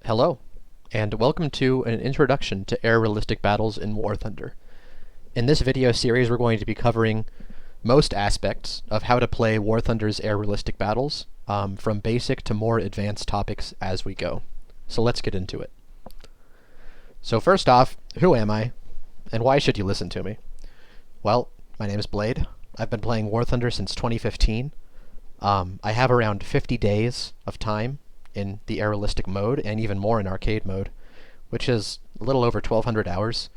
Hello, and welcome to an introduction to air realistic battles in War Thunder. In this video series, we're going to be covering most aspects of how to play War Thunder's air realistic battles, from basic to more advanced topics as we go. So let's get into it. So first off, who am I, and why should you listen to me? Well, my name is Blade. I've been playing War Thunder since 2015. I have around 50 days of time in the air realistic mode, and even more in arcade mode, which is a little over 1,200 hours.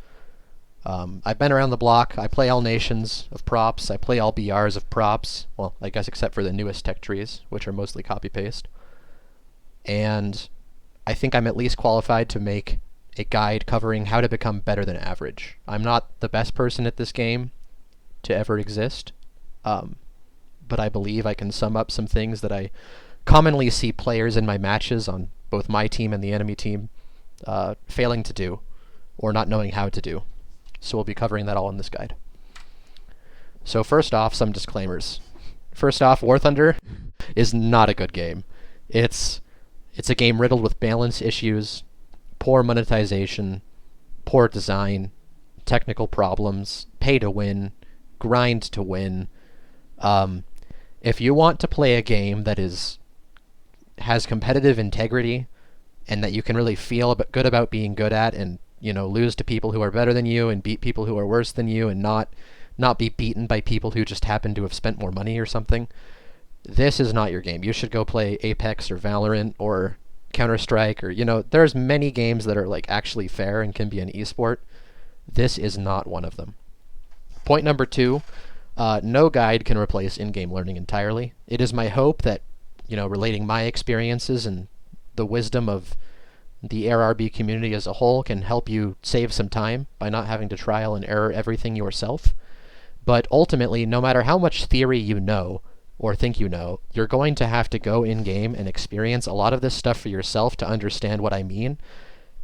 I've been around the block. I play all nations of props. I play all BRs of props. Well, I guess except for the newest tech trees, which are mostly copy-paste. And I think I'm at least qualified to make a guide covering how to become better than average. I'm not the best person at this game to ever exist, but I believe I can sum up some things that I commonly see players in my matches on both my team and the enemy team failing to do, or not knowing how to do. So we'll be covering that all in this guide. So first off, some disclaimers. First off, War Thunder is not a good game. It's a game riddled with balance issues, poor monetization, poor design, technical problems, pay to win, grind to win. If you want to play a game that has competitive integrity and that you can really feel good about being good at, and lose to people who are better than you and beat people who are worse than you, and not be beaten by people who just happen to have spent more money or something, this is not your game. You should go play Apex or Valorant or Counter-Strike, or there's many games that are like actually fair and can be an esport. This is not one of them. Point number 2, no guide can replace in-game learning entirely. It is my hope that relating my experiences and the wisdom of the AirRB community as a whole can help you save some time by not having to trial and error everything yourself. But ultimately, no matter how much theory you know, or think you know, you're going to have to go in-game and experience a lot of this stuff for yourself to understand what I mean,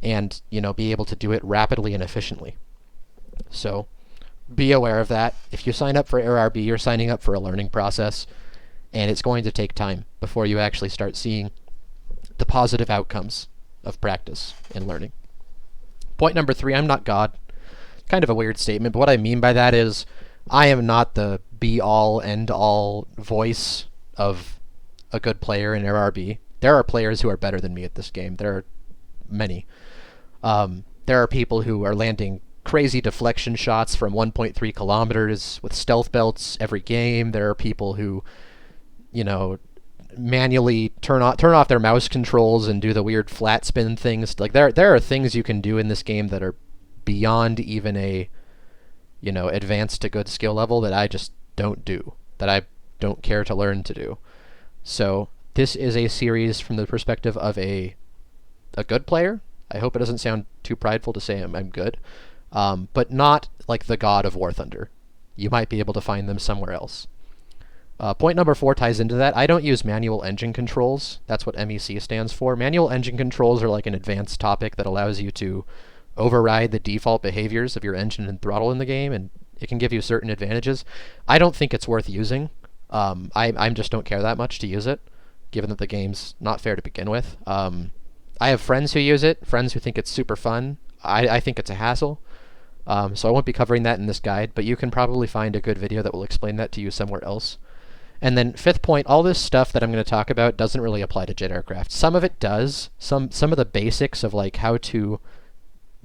and, be able to do it rapidly and efficiently. So, be aware of that. If you sign up for AirRB, you're signing up for a learning process, and it's going to take time before you actually start seeing the positive outcomes of practice and learning. Point number 3, I'm not God. Kind of a weird statement, but what I mean by that is I am not the be-all, end-all voice of a good player in AirRB. There are players who are better than me at this game. There are many. There are people who are landing crazy deflection shots from 1.3 kilometers with stealth belts every game. There are people who manually turn off their mouse controls and do the weird flat spin things. Like there are things you can do in this game that are beyond even a advanced to good skill level that I just don't do, that I don't care to learn to do. So this is a series from the perspective of a good player. I hope it doesn't sound too prideful to say I'm good, but not like the god of War Thunder. You might be able to find them somewhere else. Point number 4 ties into that. I don't use manual engine controls. That's what MEC stands for. Manual engine controls are like an advanced topic that allows you to override the default behaviors of your engine and throttle in the game, and it can give you certain advantages. I don't think it's worth using. I just don't care that much to use it, given that the game's not fair to begin with. I have friends who use it, friends who think it's super fun. I think it's a hassle. So I won't be covering that in this guide, but you can probably find a good video that will explain that to you somewhere else. And then 5th point, all this stuff that I'm going to talk about doesn't really apply to jet aircraft. Some of it does. Some of the basics of like how to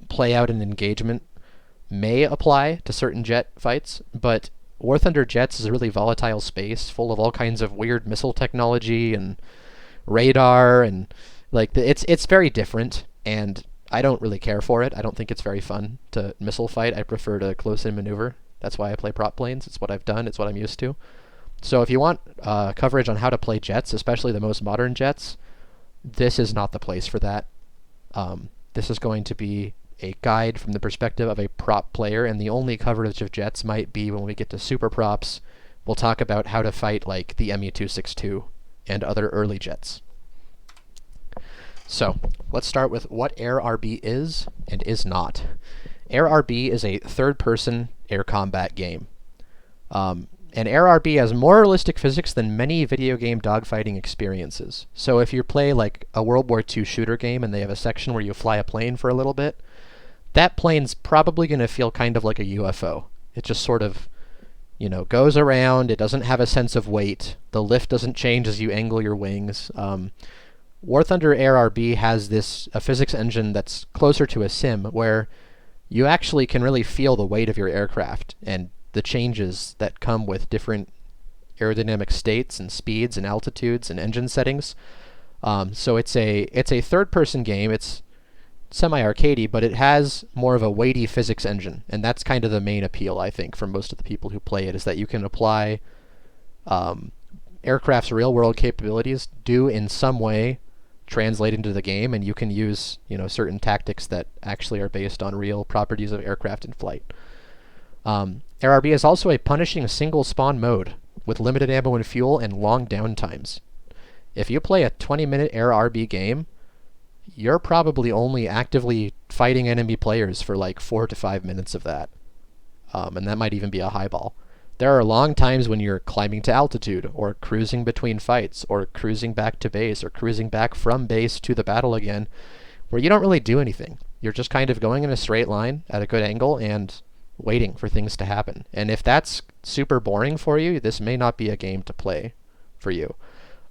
play out an engagement may apply to certain jet fights, but War Thunder jets is a really volatile space full of all kinds of weird missile technology and radar, and like it's very different, and I don't really care for it. I don't think it's very fun to missile fight. I prefer to close-in maneuver. That's why I play prop planes. It's what I've done. It's what I'm used to. So if you want coverage on how to play jets, especially the most modern jets, this is not the place for that. This is going to be a guide from the perspective of a prop player, and the only coverage of jets might be when we get to super props. We'll talk about how to fight like the MU-262 and other early jets. So let's start with what AirRB is and is not. AirRB is a third-person air combat game. And Air RB has more realistic physics than many video game dogfighting experiences. So if you play like a World War II shooter game and they have a section where you fly a plane for a little bit, that plane's probably going to feel kind of like a UFO. It just sort of, goes around. It doesn't have a sense of weight. The lift doesn't change as you angle your wings. War Thunder Air RB has a physics engine that's closer to a sim, where you actually can really feel the weight of your aircraft and the changes that come with different aerodynamic states and speeds and altitudes and engine settings. So it's a third-person game. It's semi-arcadey, but it has more of a weighty physics engine, and that's kind of the main appeal, I think, for most of the people who play it, is that you can apply aircraft's real-world capabilities, do in some way translate into the game, and you can use certain tactics that actually are based on real properties of aircraft in flight. Air RB is also a punishing single spawn mode with limited ammo and fuel and long downtimes. If you play a 20-minute Air RB game, you're probably only actively fighting enemy players for like 4 to 5 minutes of that. And that might even be a highball. There are long times when you're climbing to altitude, or cruising between fights, or cruising back to base, or cruising back from base to the battle again, where you don't really do anything. You're just kind of going in a straight line at a good angle and waiting for things to happen. And if that's super boring for you, this may not be a game to play for you.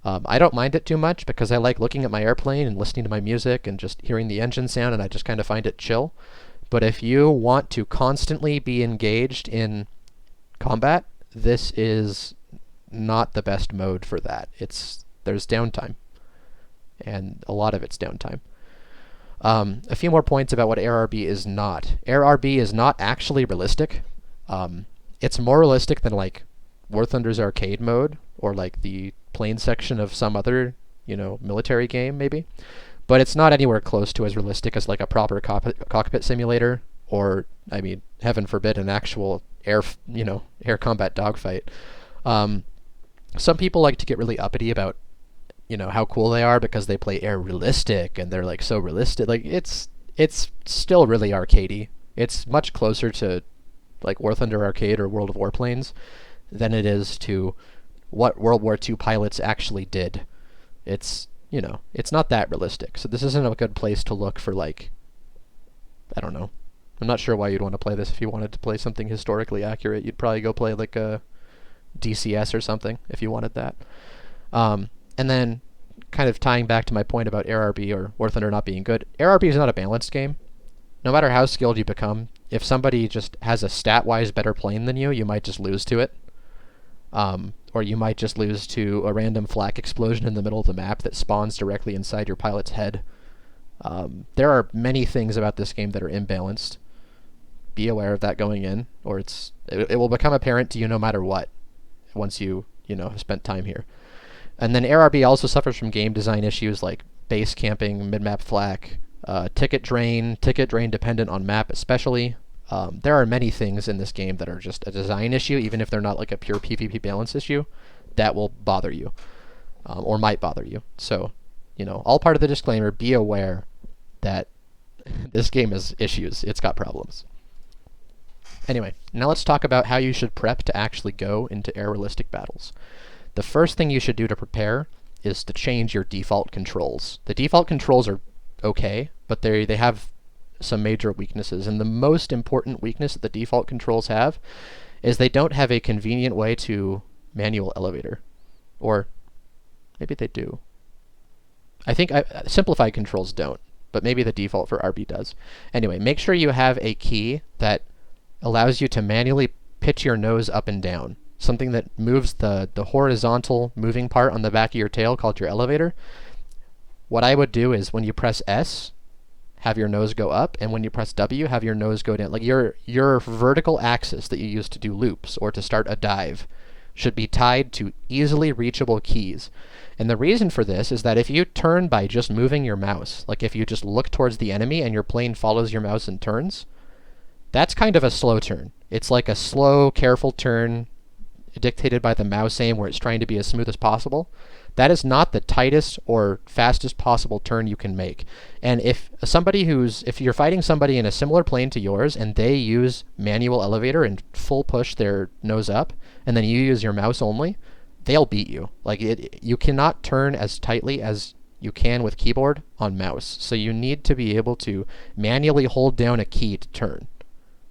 I don't mind it too much because I like looking at my airplane and listening to my music and just hearing the engine sound, and I just kind of find it chill. But if you want to constantly be engaged in combat, this is not the best mode for that. There's downtime, and a lot of it's downtime. A few more points about what Air RB is not. Air RB is not actually realistic. It's more realistic than like War Thunder's arcade mode, or like the plane section of some other, military game maybe. But it's not anywhere close to as realistic as like a proper cockpit simulator, or, I mean, heaven forbid, an actual air combat dogfight. Some people like to get really uppity about how cool they are because they play air realistic and they're like so realistic. Like it's still really arcadey. It's much closer to like War Thunder Arcade or World of Warplanes than it is to what World War II pilots actually did. It's not that realistic. So this isn't a good place to look for, like, I don't know. I'm not sure why you'd want to play this. If you wanted to play something historically accurate, you'd probably go play like a DCS or something if you wanted that. And then, kind of tying back to my point about Air RB or War Thunder not being good, Air RB is not a balanced game. No matter how skilled you become, if somebody just has a stat-wise better plane than you, you might just lose to it. Or you might just lose to a random flak explosion in the middle of the map that spawns directly inside your pilot's head. There are many things about this game that are imbalanced. Be aware of that going in, or it will become apparent to you no matter what, once you have spent time here. And then Air RB also suffers from game design issues like base camping, mid-map flak, ticket drain dependent on map especially. There are many things in this game that are just a design issue, even if they're not like a pure PvP balance issue, that will bother you, or might bother you. So, all part of the disclaimer, be aware that this game has issues. It's got problems. Anyway, now let's talk about how you should prep to actually go into air realistic battles. The first thing you should do to prepare is to change your default controls. The default controls are okay, but they have some major weaknesses, and the most important weakness that the default controls have is they don't have a convenient way to manual elevator. Or maybe they do. I think simplified controls don't, but maybe the default for RB does. Anyway, make sure you have a key that allows you to manually pitch your nose up and down. Something that moves the horizontal moving part on the back of your tail called your elevator. What I would do is when you press S, have your nose go up, and when you press W, have your nose go down. Like your vertical axis that you use to do loops or to start a dive should be tied to easily reachable keys. And the reason for this is that if you turn by just moving your mouse, like if you just look towards the enemy and your plane follows your mouse and turns, that's kind of a slow turn. It's like a slow, careful turn dictated by the mouse aim where it's trying to be as smooth as possible. That is not the tightest or fastest possible turn you can make. And if you're fighting somebody in a similar plane to yours and they use manual elevator and full push their nose up, and then you use your mouse only, they'll beat you. Like, you cannot turn as tightly as you can with keyboard on mouse. So you need to be able to manually hold down a key to turn,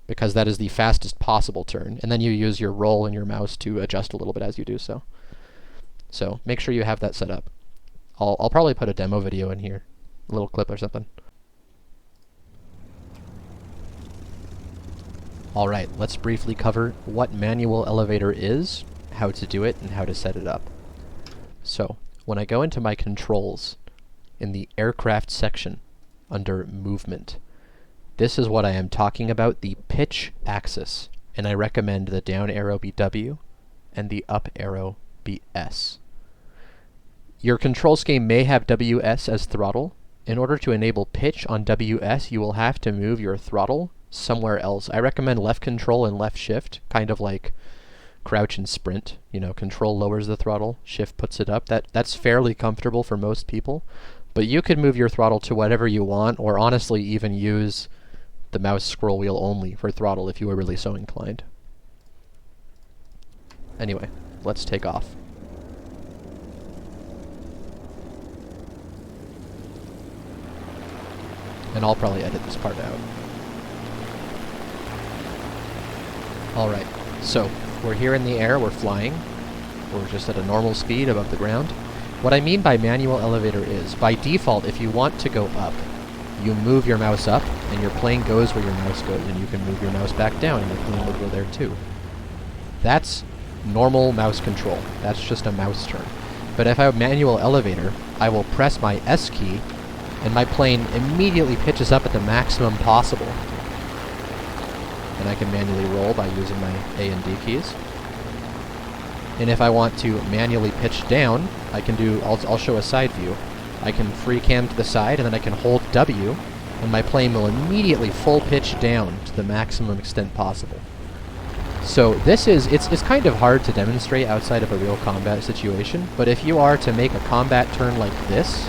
because that is the fastest possible turn. And then you use your roll and your mouse to adjust a little bit as you do so. So make sure you have that set up. I'll probably put a demo video in here, a little clip or something. All right, let's briefly cover what manual elevator is, how to do it, and how to set it up. So when I go into my controls in the aircraft section under movement, this is what I am talking about, the pitch axis, and I recommend the down arrow be W and the up arrow be S. Your control scheme may have WS as throttle. In order to enable pitch on WS, you will have to move your throttle somewhere else. I recommend left control and left shift, kind of like crouch and sprint. You know, control lowers the throttle, shift puts it up. That's fairly comfortable for most people. But you could move your throttle to whatever you want, or honestly even use the mouse scroll wheel only for throttle if you were really so inclined. Anyway, let's take off. And I'll probably edit this part out. Alright, so we're here in the air, we're flying. We're just at a normal speed above the ground. What I mean by manual elevator is, by default, if you want to go up, you move your mouse up, and your plane goes where your mouse goes, and you can move your mouse back down, and your plane will go there too. That's normal mouse control. That's just a mouse turn. But if I have manual elevator, I will press my S key, and my plane immediately pitches up at the maximum possible. And I can manually roll by using my A and D keys. And if I want to manually pitch down, I can do, I'll show a side view. I can free cam to the side, and then I can hold W, and my plane will immediately full pitch down to the maximum extent possible. So this is, it's kind of hard to demonstrate outside of a real combat situation, but if you are to make a combat turn like this,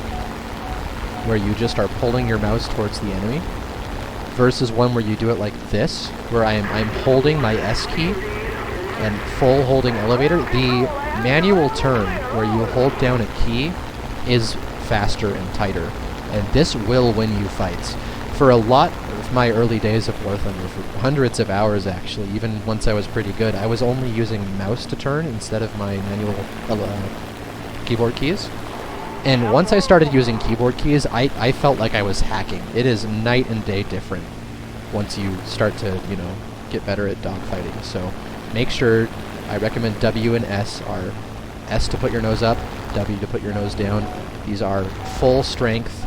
where you just are pulling your mouse towards the enemy, versus one where you do it like this, where I'm holding my S key and full holding elevator, the manual turn where you hold down a key is faster and tighter, and this will win you fights. For a lot of my early days of War Thunder, for hundreds of hours actually, even once I was pretty good, I was only using mouse to turn instead of my manual keyboard keys. And once I started using keyboard keys, I felt like I was hacking. It is night and day different once you start to, you know, get better at dogfighting. So make sure, I recommend W and S are S to put your nose up, W to put your nose down. These are full strength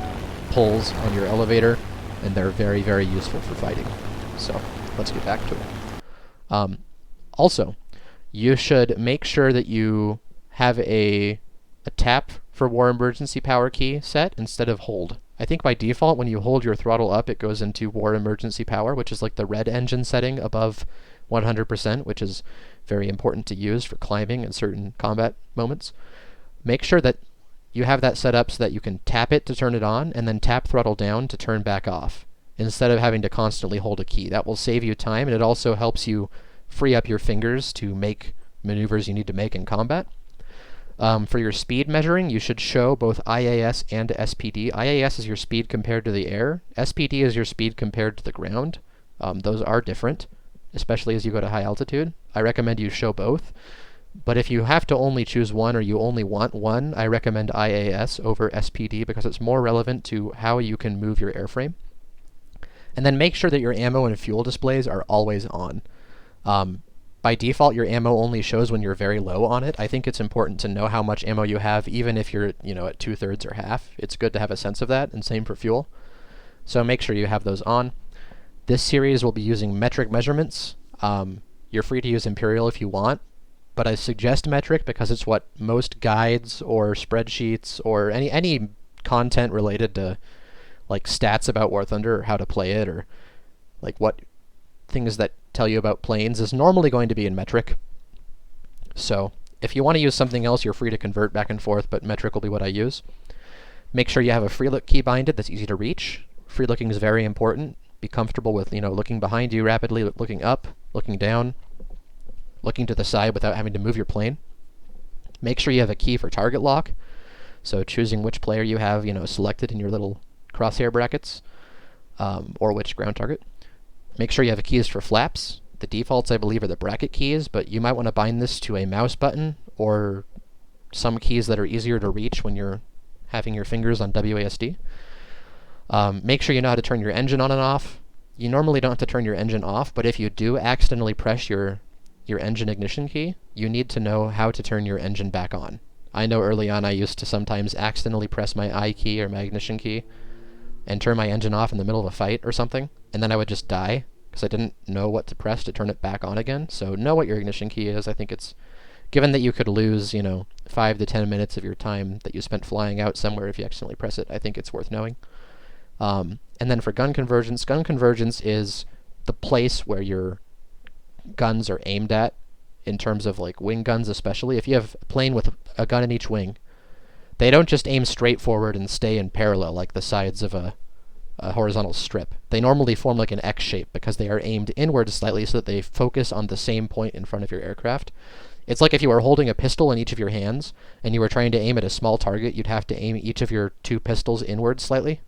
pulls on your elevator, and they're very, very useful for fighting. So let's get back to it. Also, you should make sure that you have a tap for War Emergency Power key set instead of hold. I think by default, when you hold your throttle up, it goes into War Emergency Power, which is like the red engine setting above 100%, which is very important to use for climbing and certain combat moments. Make sure that you have that set up so that you can tap it to turn it on, and then tap throttle down to turn back off, instead of having to constantly hold a key. That will save you time, and it also helps you free up your fingers to make maneuvers you need to make in combat. For your speed measuring, you should show both IAS and SPD. IAS is your speed compared to the air. SPD is your speed compared to the ground. Those are different, especially as you go to high altitude. I recommend you show both. But if you have to only choose one, or you only want one, I recommend IAS over SPD because it's more relevant to how you can move your airframe. And then make sure that your ammo and fuel displays are always on. By default, your ammo only shows when you're very low on it. I think it's important to know how much ammo you have, even if you're, you know, at 2/3 or half. It's good to have a sense of that, and same for fuel. So make sure you have those on. This series will be using metric measurements. You're free to use imperial if you want, but I suggest metric because it's what most guides or spreadsheets or any content related to like stats about War Thunder or how to play it, or like what things that tell you about planes is normally going to be in metric. So If you want to use something else, you're free to convert back and forth, but metric will be what I use. Make sure you have a free look key binded that's easy to reach. Free looking is very important. Be comfortable with, looking behind you rapidly, looking up, looking down, looking to the side without having to move your plane. Make sure you have a key for target lock, so choosing which player you have, selected in your little crosshair brackets, or which ground target. Make sure you have keys for flaps. The defaults, I believe, are the bracket keys, but you might want to bind this to a mouse button or some keys that are easier to reach when you're having your fingers on WASD. Make sure you know how to turn your engine on and off. You normally don't have to turn your engine off, but if you do accidentally press your engine ignition key, you need to know how to turn your engine back on. I know early on I used to sometimes accidentally press my I key or my ignition key and turn my engine off in the middle of a fight or something, and then I would just die because I didn't know what to press to turn it back on again. So know what your ignition key is. I think it's, given that you could lose, 5 to 10 minutes of your time that you spent flying out somewhere if you accidentally press it, I think it's worth knowing. And then for gun convergence is the place where your guns are aimed at, in terms of like wing guns especially. If you have a plane with a gun in each wing, they don't just aim straight forward and stay in parallel like the sides of a horizontal strip. They normally form like an X shape because they are aimed inward slightly so that they focus on the same point in front of your aircraft. It's like if you were holding a pistol in each of your hands and you were trying to aim at a small target, you'd have to aim each of your 2 pistols inward slightly.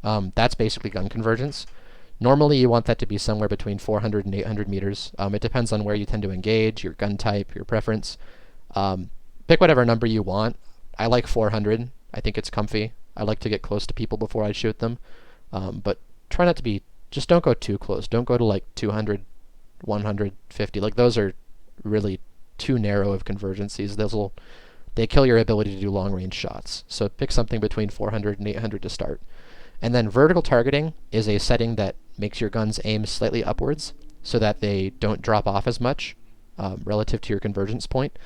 That's basically gun convergence. Normally you want that to be somewhere between 400 and 800 meters. It depends on where you tend to engage, your gun type, your preference. Pick whatever number you want. I like 400. I think it's comfy. I like to get close to people before I shoot them. But try not to be, just don't go too close. Don't go to like 200, 150. Like those are really too narrow of convergencies. They kill your ability to do long range shots. So pick something between 400 and 800 to start. And then vertical targeting is a setting that makes your guns aim slightly upwards so that they don't drop off as much relative to your convergence point.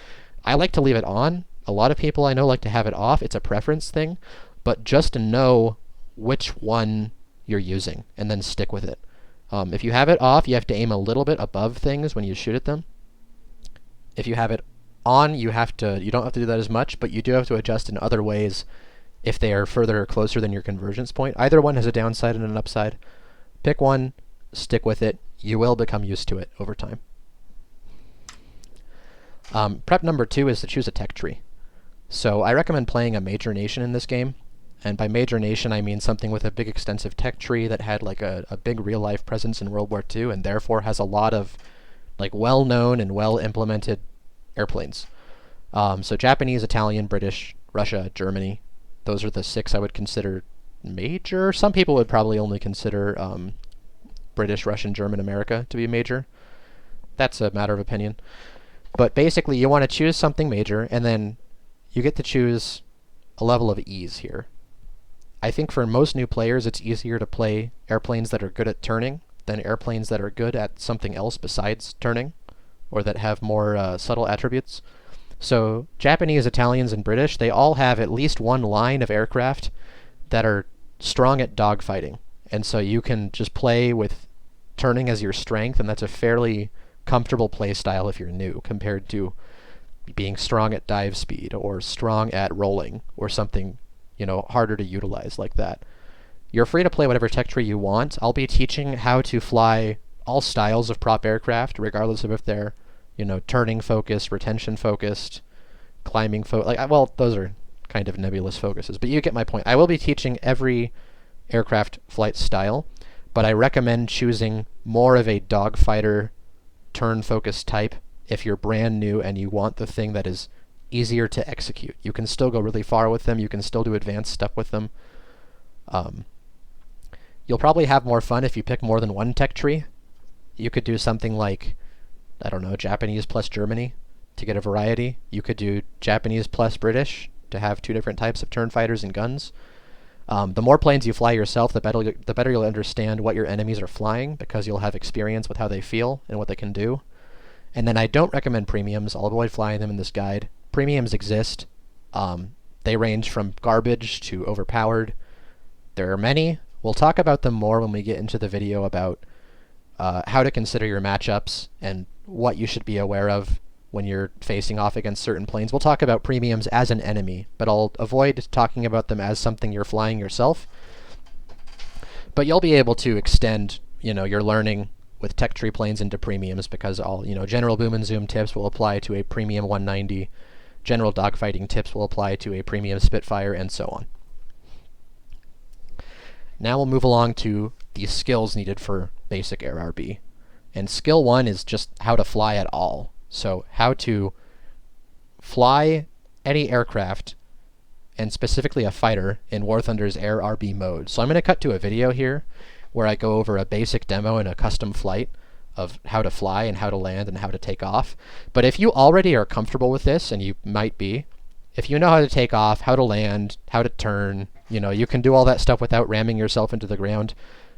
I like to leave it on. A lot of people I know like to have it off. It's a preference thing, but just to know which one you're using and then stick with it. If you have it off, you have to aim a little bit above things when you shoot at them. If you have it on, you don't have to do that as much, but you do have to adjust in other ways if they are further or closer than your convergence point. Either one has a downside and an upside. Pick one, stick with it. You will become used to it over time. Prep number 2 is to choose a tech tree. So I recommend playing a major nation in this game. And by major nation, I mean something with a big extensive tech tree that had like a big real-life presence in World War II and therefore has a lot of like well-known and well-implemented airplanes. So Japanese, Italian, British, Russia, Germany. Those are the 6 I would consider major. Some people would probably only consider British, Russian, German, America to be major. That's a matter of opinion. But basically, you want to choose something major, and then you get to choose a level of ease here. I think for most new players, it's easier to play airplanes that are good at turning than airplanes that are good at something else besides turning, or that have more subtle attributes. So Japanese, Italians, and British, they all have at least one line of aircraft that are strong at dogfighting. And so you can just play with turning as your strength, and that's a fairly comfortable play style if you're new, compared to being strong at dive speed, or strong at rolling, or something, harder to utilize like that. You're free to play whatever tech tree you want. I'll be teaching how to fly all styles of prop aircraft, regardless of if they're turning focused, retention focused, climbing well, those are kind of nebulous focuses, but you get my point. I will be teaching every aircraft flight style, but I recommend choosing more of a dogfighter turn focused type if you're brand new and you want the thing that is easier to execute. You can still go really far with them, you can still do advanced stuff with them. You'll probably have more fun if you pick more than one tech tree. You could do something like, I don't know, Japanese plus Germany to get a variety. You could do Japanese plus British to have 2 different types of turn fighters and guns. The more planes you fly yourself, the better you'll understand what your enemies are flying, because you'll have experience with how they feel and what they can do. And then I don't recommend premiums. I'll avoid flying them in this guide. Premiums exist. They range from garbage to overpowered. There are many. We'll talk about them more when we get into the video about how to consider your matchups and what you should be aware of when you're facing off against certain planes. We'll talk about premiums as an enemy, but I'll avoid talking about them as something you're flying yourself. But you'll be able to extend, your learning with tech tree planes into premiums, because all, general boom and zoom tips will apply to a premium 190, general dogfighting tips will apply to a premium Spitfire, and so on. Now we'll move along to the skills needed for basic air RB. And skill 1 is just how to fly at all. So how to fly any aircraft, and specifically a fighter, in War Thunder's air RB mode. So I'm going to cut to a video here where I go over a basic demo and a custom flight of how to fly and how to land and how to take off. But if you already are comfortable with this, and you might be, if you know how to take off, how to land, how to turn, you can do all that stuff without ramming yourself into the ground,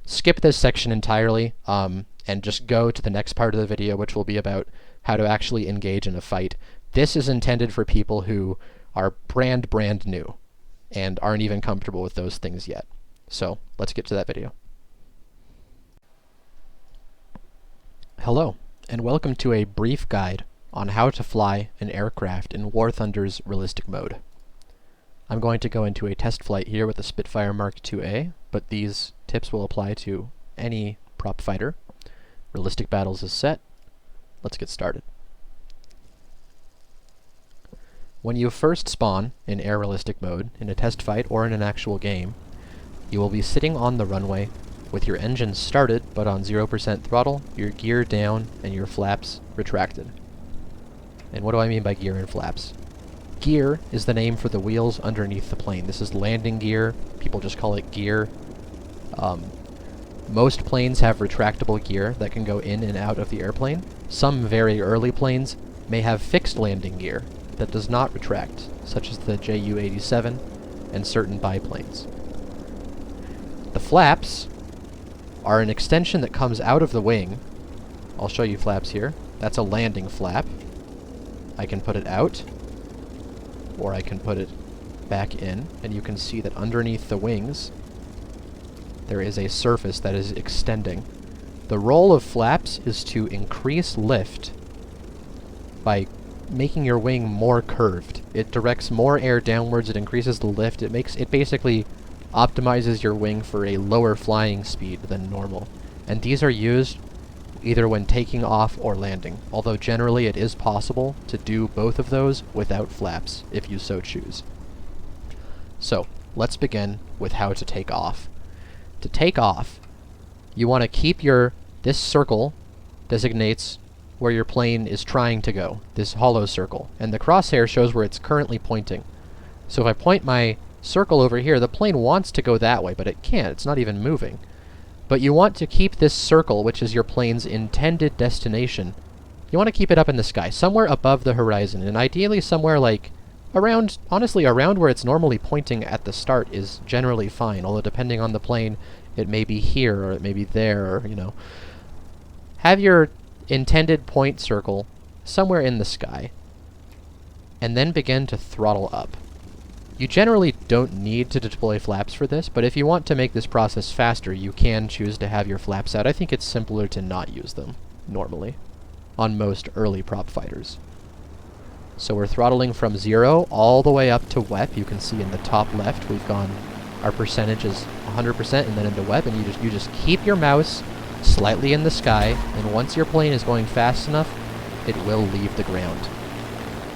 skip this section entirely, and just go to the next part of the video, which will be about how to actually engage in a fight. This is intended for people who are brand new and aren't even comfortable with those things yet. So let's get to that video. Hello, and welcome to a brief guide on how to fly an aircraft in War Thunder's realistic mode. I'm going to go into a test flight here with the Spitfire Mark IIA, but these tips will apply to any prop fighter. Realistic Battles is set. Let's get started. When you first spawn in air realistic mode, in a test fight or in an actual game, you will be sitting on the runway with your engines started but on 0% throttle, your gear down, and your flaps retracted. And what do I mean by gear and flaps? Gear is the name for the wheels underneath the plane. This is landing gear. People just call it gear. Most planes have retractable gear that can go in and out of the airplane. Some very early planes may have fixed landing gear that does not retract, such as the Ju-87 and certain biplanes. The flaps are an extension that comes out of the wing. I'll show you flaps here. That's a landing flap. I can put it out, or I can put it back in, and you can see that underneath the wings there is a surface that is extending. The role of flaps is to increase lift by making your wing more curved. It directs more air downwards, it increases the lift, it basically optimizes your wing for a lower flying speed than normal. And these are used either when taking off or landing, although generally it is possible to do both of those without flaps, if you so choose. So, let's begin with how to take off. To take off, you want to keep this circle designates where your plane is trying to go, this hollow circle, and the crosshair shows where it's currently pointing. So if I point my circle over here, the plane wants to go that way, but it can't, it's not even moving. But you want to keep this circle, which is your plane's intended destination, you want to keep it up in the sky, somewhere above the horizon, and ideally somewhere like honestly around where it's normally pointing at the start is generally fine, although depending on the plane, it may be here, or it may be there, or, Have your intended point circle somewhere in the sky, and then begin to throttle up. You generally don't need to deploy flaps for this, but if you want to make this process faster, you can choose to have your flaps out. I think it's simpler to not use them, normally, on most early prop fighters. So we're throttling from 0 all the way up to WEP. You can see in the top left, we've gone, our percentage is 100%, and then into WEP, and you just keep your mouse slightly in the sky, and once your plane is going fast enough, it will leave the ground.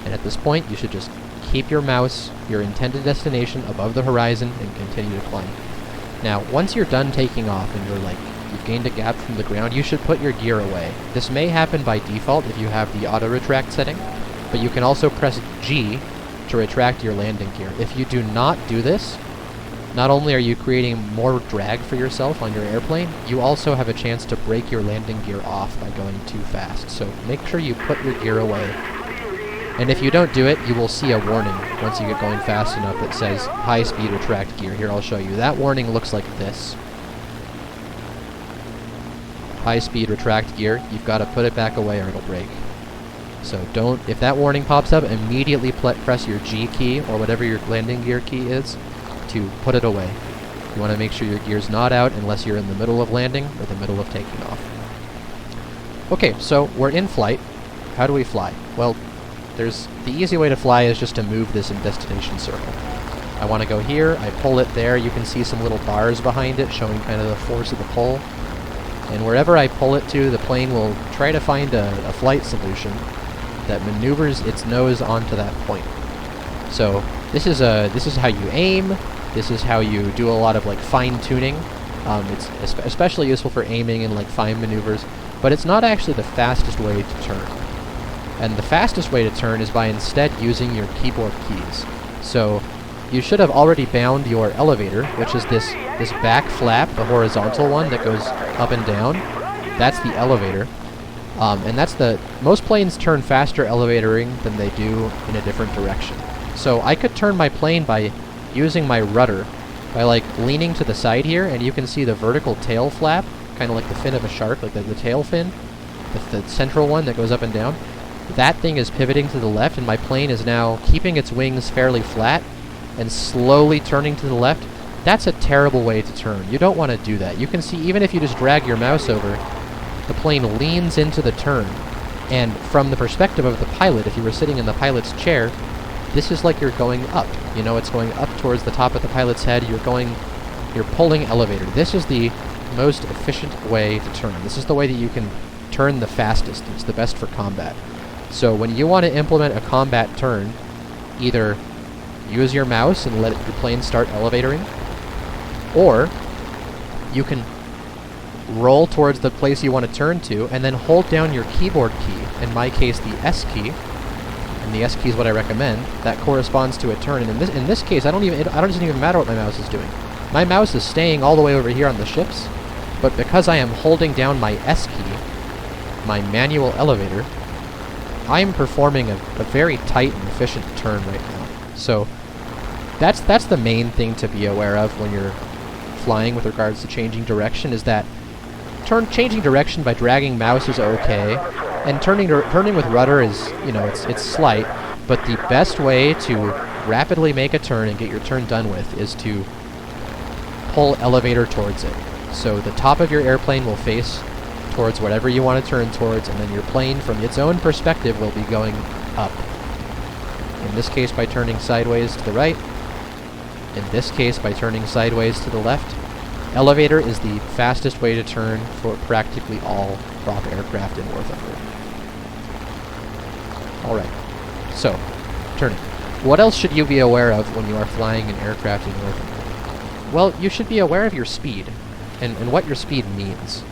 And at this point, you should just keep your mouse, your intended destination, above the horizon, and continue to climb. Now, once you're done taking off, and you've gained a gap from the ground, you should put your gear away. This may happen by default if you have the auto-retract setting, but you can also press G to retract your landing gear. If you do not do this, not only are you creating more drag for yourself on your airplane, you also have a chance to break your landing gear off by going too fast. So make sure you put your gear away. And if you don't do it, you will see a warning once you get going fast enough that says high speed retract gear. Here, I'll show you. That warning looks like this. High speed retract gear, you've got to put it back away or it'll break. So if that warning pops up, immediately press your G key, or whatever your landing gear key is, to put it away. You want to make sure your gear's not out unless you're in the middle of landing or the middle of taking off. Okay, so we're in flight. How do we fly? Well, the easy way to fly is just to move this in destination circle. I want to go here, I pull it there, you can see some little bars behind it showing kind of the force of the pull. And wherever I pull it to, the plane will try to find a flight solution that maneuvers its nose onto that point. So this is how you aim, this is how you do a lot of like fine-tuning. It's especially useful for aiming and like fine maneuvers, but it's not actually the fastest way to turn. And the fastest way to turn is by instead using your keyboard keys. So you should have already bound your elevator, which is this back flap, the horizontal one that goes up and down. That's the elevator. And that's most planes turn faster elevatoring than they do in a different direction. So I could turn my plane by using my rudder, by like leaning to the side here, and you can see the vertical tail flap, kind of like the fin of a shark, like the tail fin, the central one that goes up and down. That thing is pivoting to the left, and my plane is now keeping its wings fairly flat and slowly turning to the left. That's a terrible way to turn. You don't want to do that. You can see, even if you just drag your mouse over, the plane leans into the turn. And from the perspective of the pilot, if you were sitting in the pilot's chair, this is like you're going up. You know, it's going up towards the top of the pilot's head. You're pulling elevator. This is the most efficient way to turn. This is the way that you can turn the fastest. It's the best for combat. So when you want to implement a combat turn, either use your mouse and let your plane start elevatoring, or you can roll towards the place you want to turn to and then hold down your keyboard key, in my case the S key, and the S key is what I recommend. That corresponds to a turn, and in this case it doesn't even matter what my mouse is doing. My mouse is staying all the way over here on the ships, but because I am holding down my S key, my manual elevator, I'm performing a very tight and efficient turn right now. So that's the main thing to be aware of when you're flying with regards to changing direction, is that changing direction by dragging mouse is okay, and turning with rudder is, you know, it's slight, but the best way to rapidly make a turn and get your turn done with is to pull elevator towards it. So the top of your airplane will face towards whatever you want to turn towards, and then your plane, from its own perspective, will be going up. In this case, by turning sideways to the right. In this case, by turning sideways to the left. Elevator is the fastest way to turn for practically all prop aircraft in War Thunder. Alright, so, turning. What else should you be aware of when you are flying an aircraft in War Thunder? Well, you should be aware of your speed, and what your speed means.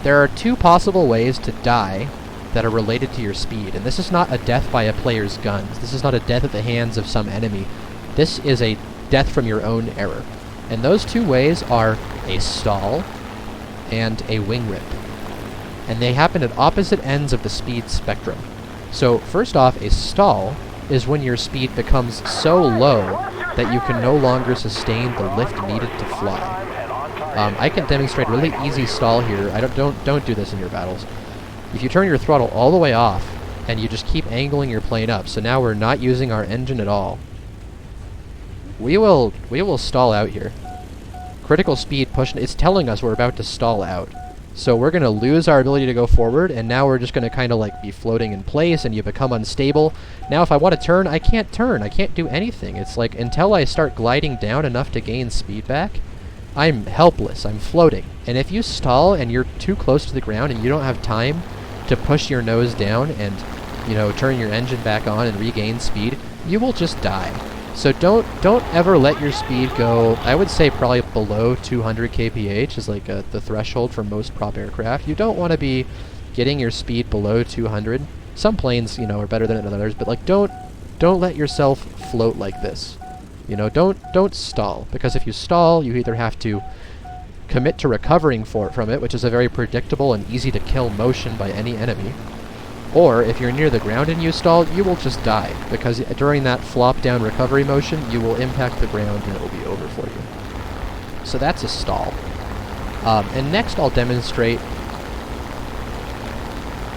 There are two possible ways to die that are related to your speed, and this is not a death by a player's guns. This is not a death at the hands of some enemy. This is a death from your own error. And those two ways are a stall and a wing rip. And they happen at opposite ends of the speed spectrum. So, first off, a stall is when your speed becomes so low that you can no longer sustain the lift needed to fly. I can demonstrate a really easy stall here. Don't do this in your battles. If you turn your throttle all the way off, and you just keep angling your plane up, so now we're not using our engine at all, we will stall out here. Critical speed push, it's telling us we're about to stall out. So we're going to lose our ability to go forward, and now we're just going to kind of like be floating in place, and you become unstable. Now if I want to turn, I can't turn. I can't do anything. It's like, until I start gliding down enough to gain speed back, I'm helpless. I'm floating. And if you stall and you're too close to the ground and you don't have time to push your nose down and, you know, turn your engine back on and regain speed, you will just die. So don't ever let your speed go. I would say probably below 200 kph is like the threshold for most prop aircraft. You don't want to be getting your speed below 200. Some planes, you know, are better than others, but like don't let yourself float like this. You know, don't stall, because if you stall, you either have to commit to recovering from it, which is a very predictable and easy to kill motion by any enemy, or if you're near the ground and you stall, you will just die, because during that flop down recovery motion, you will impact the ground and it will be over for you. So that's a stall. And next I'll demonstrate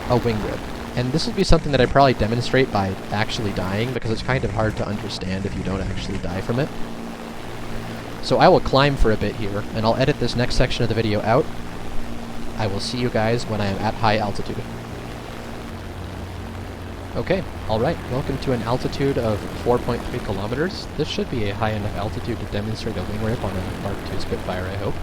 a wing rip. And this will be something that I probably demonstrate by actually dying, because it's kind of hard to understand if you don't actually die from it. So I will climb for a bit here, and I'll edit this next section of the video out. I will see you guys when I am at high altitude. Okay, alright, welcome to an altitude of 4.3 kilometers. This should be a high enough altitude to demonstrate a wing rip on a Mark II Spitfire, I hope.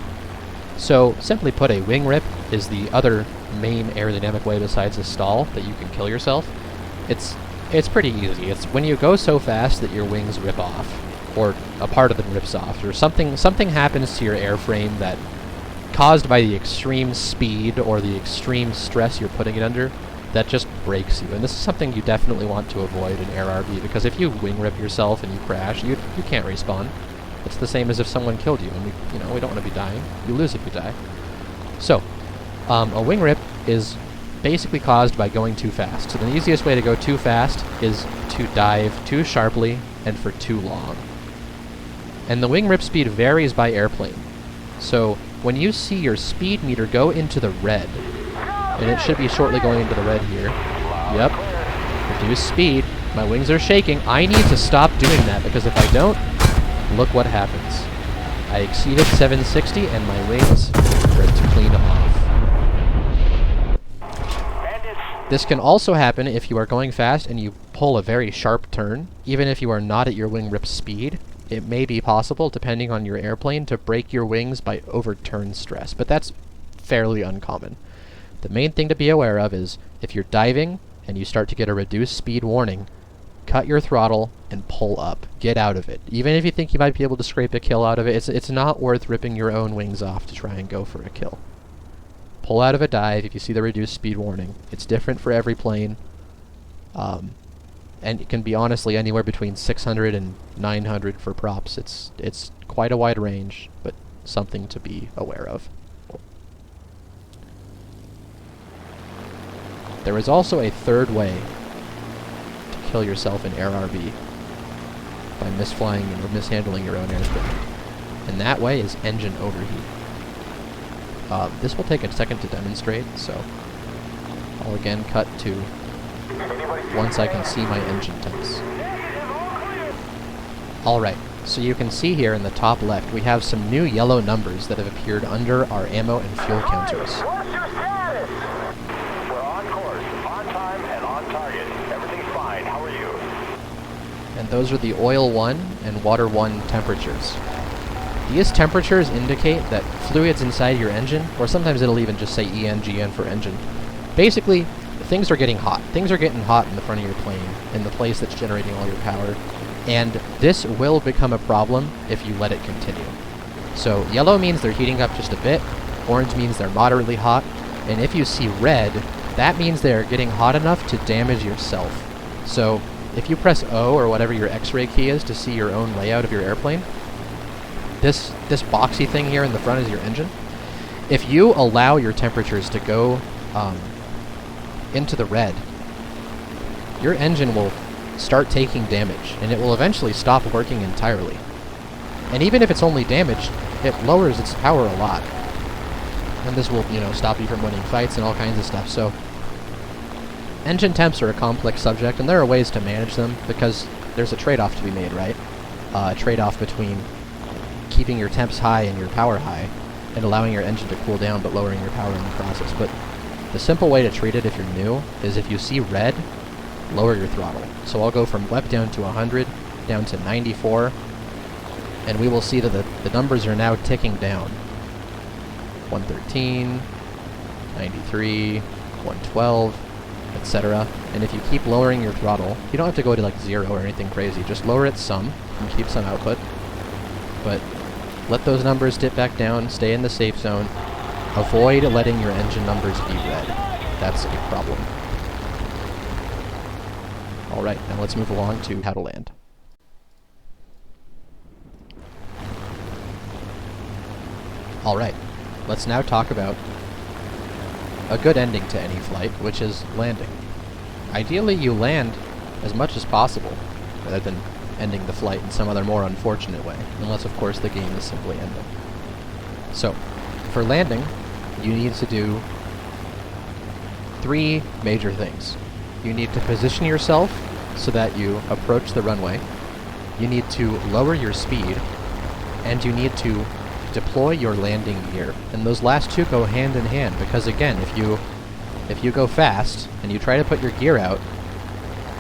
So, simply put, a wing rip is the other main aerodynamic way besides a stall that you can kill yourself. It's pretty easy. It's when you go so fast that your wings rip off, or a part of them rips off, or something happens to your airframe that, caused by the extreme speed or the extreme stress you're putting it under, that just breaks you. And this is something you definitely want to avoid in Air RV, because if you wing rip yourself and you crash, you can't respawn. It's the same as if someone killed you, and we don't want to be dying. You lose if you die. So, a wing rip is basically caused by going too fast. So the easiest way to go too fast is to dive too sharply and for too long. And the wing rip speed varies by airplane. So when you see your speed meter go into the red, and it should be shortly going into the red here. Yep. Reduce speed. My wings are shaking. I need to stop doing that, because if I don't, look what happens. I exceeded 760 and my wings ripped clean off. This can also happen if you are going fast and you pull a very sharp turn. Even if you are not at your wing rip speed, it may be possible, depending on your airplane, to break your wings by overturn stress, but that's fairly uncommon. The main thing to be aware of is, if you're diving and you start to get a reduced speed warning, cut your throttle and pull up. Get out of it. Even if you think you might be able to scrape a kill out of it, it's not worth ripping your own wings off to try and go for a kill. Pull out of a dive if you see the reduced speed warning. It's different for every plane. And it can be honestly anywhere between 600 and 900 for props. It's quite a wide range, but something to be aware of. There is also a third way to kill yourself in Air RV by misflying or mishandling your own aircraft. And that way is engine overheat. This will take a second to demonstrate, so I'll again cut to once I can see my engine temps. Alright, so you can see here in the top left we have some new yellow numbers that have appeared under our ammo and fuel counters. What's your status? We're on course, on time, and on target. Everything's fine. How are you? And those are the oil 1 and water 1 temperatures. These temperatures indicate that fluids inside your engine, or sometimes it'll even just say ENGN for engine. Basically, things are getting hot. Things are getting hot in the front of your plane, in the place that's generating all your power. And this will become a problem if you let it continue. So yellow means they're heating up just a bit, orange means they're moderately hot, and if you see red, that means they're getting hot enough to damage yourself. So if you press O or whatever your X-ray key is to see your own layout of your airplane, this boxy thing here in the front is your engine. If you allow your temperatures to go into the red, your engine will start taking damage, and it will eventually stop working entirely. And even if it's only damaged, it lowers its power a lot. And this will, stop you from winning fights and all kinds of stuff. So, engine temps are a complex subject, and there are ways to manage them, because there's a trade-off to be made, right? A trade-off between keeping your temps high and your power high, and allowing your engine to cool down but lowering your power in the process. But the simple way to treat it if you're new is if you see red, lower your throttle. So I'll go from LEP down to 100, down to 94, and we will see that the numbers are now ticking down. 113, 93, 112, etc. And if you keep lowering your throttle, you don't have to go to like 0 or anything crazy, just lower it some and keep some output. But let those numbers dip back down, stay in the safe zone. Avoid letting your engine numbers be red. That's a problem. Alright, now let's move along to how to land. Alright, let's now talk about a good ending to any flight, which is landing. Ideally, you land as much as possible, rather than ending the flight in some other more unfortunate way, unless of course the game is simply ending. So, for landing, you need to do 3 major things. You need to position yourself so that you approach the runway. You need to lower your speed, and you need to deploy your landing gear. And those last 2 go hand in hand, because again, if you go fast and you try to put your gear out,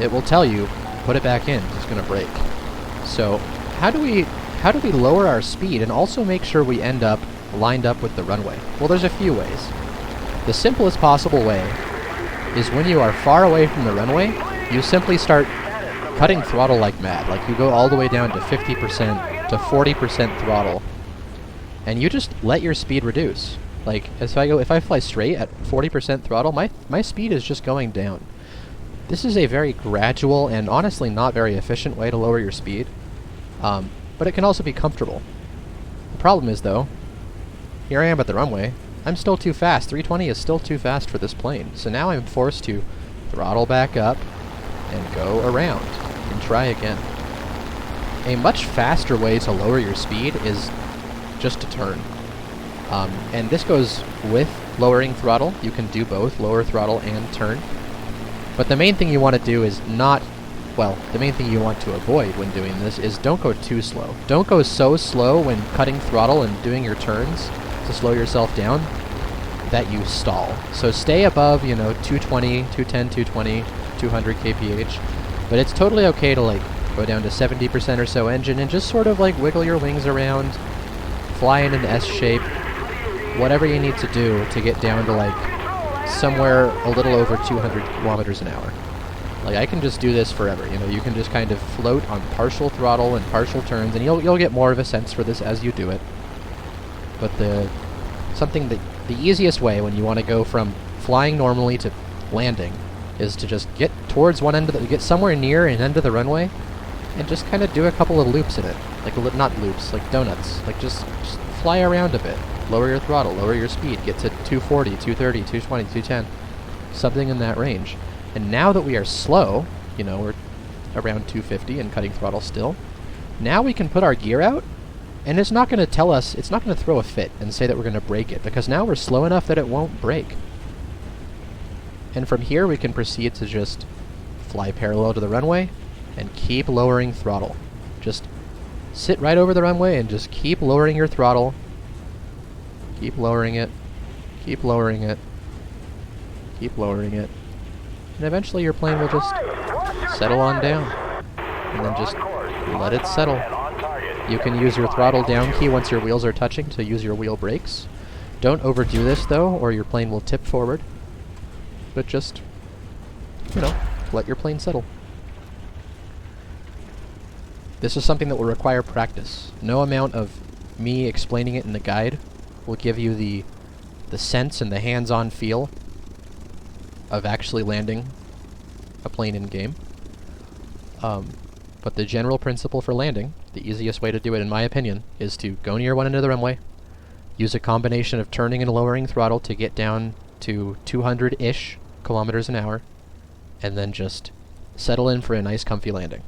it will tell you, put it back in, it's going to break. So how do we lower our speed and also make sure we end up lined up with the runway? Well, there's a few ways. The simplest possible way is when you are far away from the runway, you simply start cutting throttle like mad. Like you go all the way down to 50% to 40% throttle, and you just let your speed reduce. Like if I fly straight at 40% throttle, my speed is just going down. This is a very gradual and honestly not very efficient way to lower your speed, but it can also be comfortable. The problem is though, here I am at the runway, I'm still too fast. 320 is still too fast for this plane, so now I'm forced to throttle back up and go around and try again. A much faster way to lower your speed is just to turn. And this goes with lowering throttle. You can do both, lower throttle and turn. But the main thing you want to do is the main thing you want to avoid when doing this is don't go too slow. Don't go so slow when cutting throttle and doing your turns to slow yourself down that you stall. So stay above, 220, 210, 220, 200 kph. But it's totally okay to like go down to 70% or so engine and just sort of like wiggle your wings around, fly in an S shape, whatever you need to do to get down to like somewhere a little over 200 kilometers an hour. Like I can just do this forever. You can just kind of float on partial throttle and partial turns, and you'll get more of a sense for this as you do it. But the easiest way when you want to go from flying normally to landing is to just get towards one end get somewhere near an end of the runway and just kind of do a couple of loops in it. Like not loops, like donuts. Like just fly around a bit. Lower your throttle, lower your speed, get to 240, 230, 220, 210, something in that range. And now that we are slow, we're around 250 and cutting throttle still, now we can put our gear out, and it's not going to tell us, it's not going to throw a fit and say that we're going to break it, because now we're slow enough that it won't break. And from here we can proceed to just fly parallel to the runway and keep lowering throttle. Just sit right over the runway and just keep lowering your throttle. Keep lowering it. Keep lowering it. Keep lowering it. And eventually your plane will just settle on down. And then just let it settle. You can use your throttle down key once your wheels are touching to use your wheel brakes. Don't overdo this though, or your plane will tip forward. But just, let your plane settle. This is something that will require practice. No amount of me explaining it in the guide will give you the sense and the hands-on feel of actually landing a plane in-game. But the general principle for landing, the easiest way to do it in my opinion, is to go near one end of the runway, use a combination of turning and lowering throttle to get down to 200-ish kilometers an hour, and then just settle in for a nice comfy landing.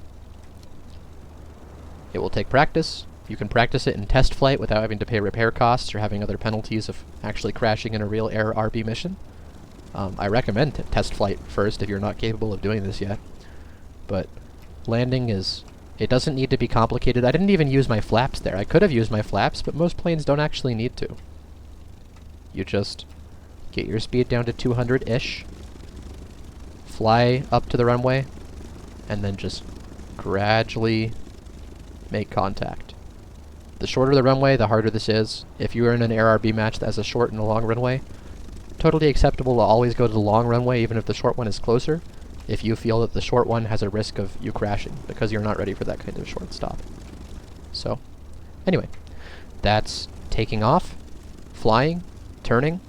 It will take practice. You can practice it in test flight without having to pay repair costs or having other penalties of actually crashing in a real air RB mission. I recommend test flight first if you're not capable of doing this yet. But landing it doesn't need to be complicated. I didn't even use my flaps there. I could have used my flaps, but most planes don't actually need to. You just get your speed down to 200-ish, fly up to the runway, and then just gradually make contact. The shorter the runway, the harder this is. If you are in an air RB match that has a short and a long runway, totally acceptable to always go to the long runway even if the short one is closer, if you feel that the short one has a risk of you crashing, because you're not ready for that kind of short stop. So, anyway, that's taking off, flying, turning,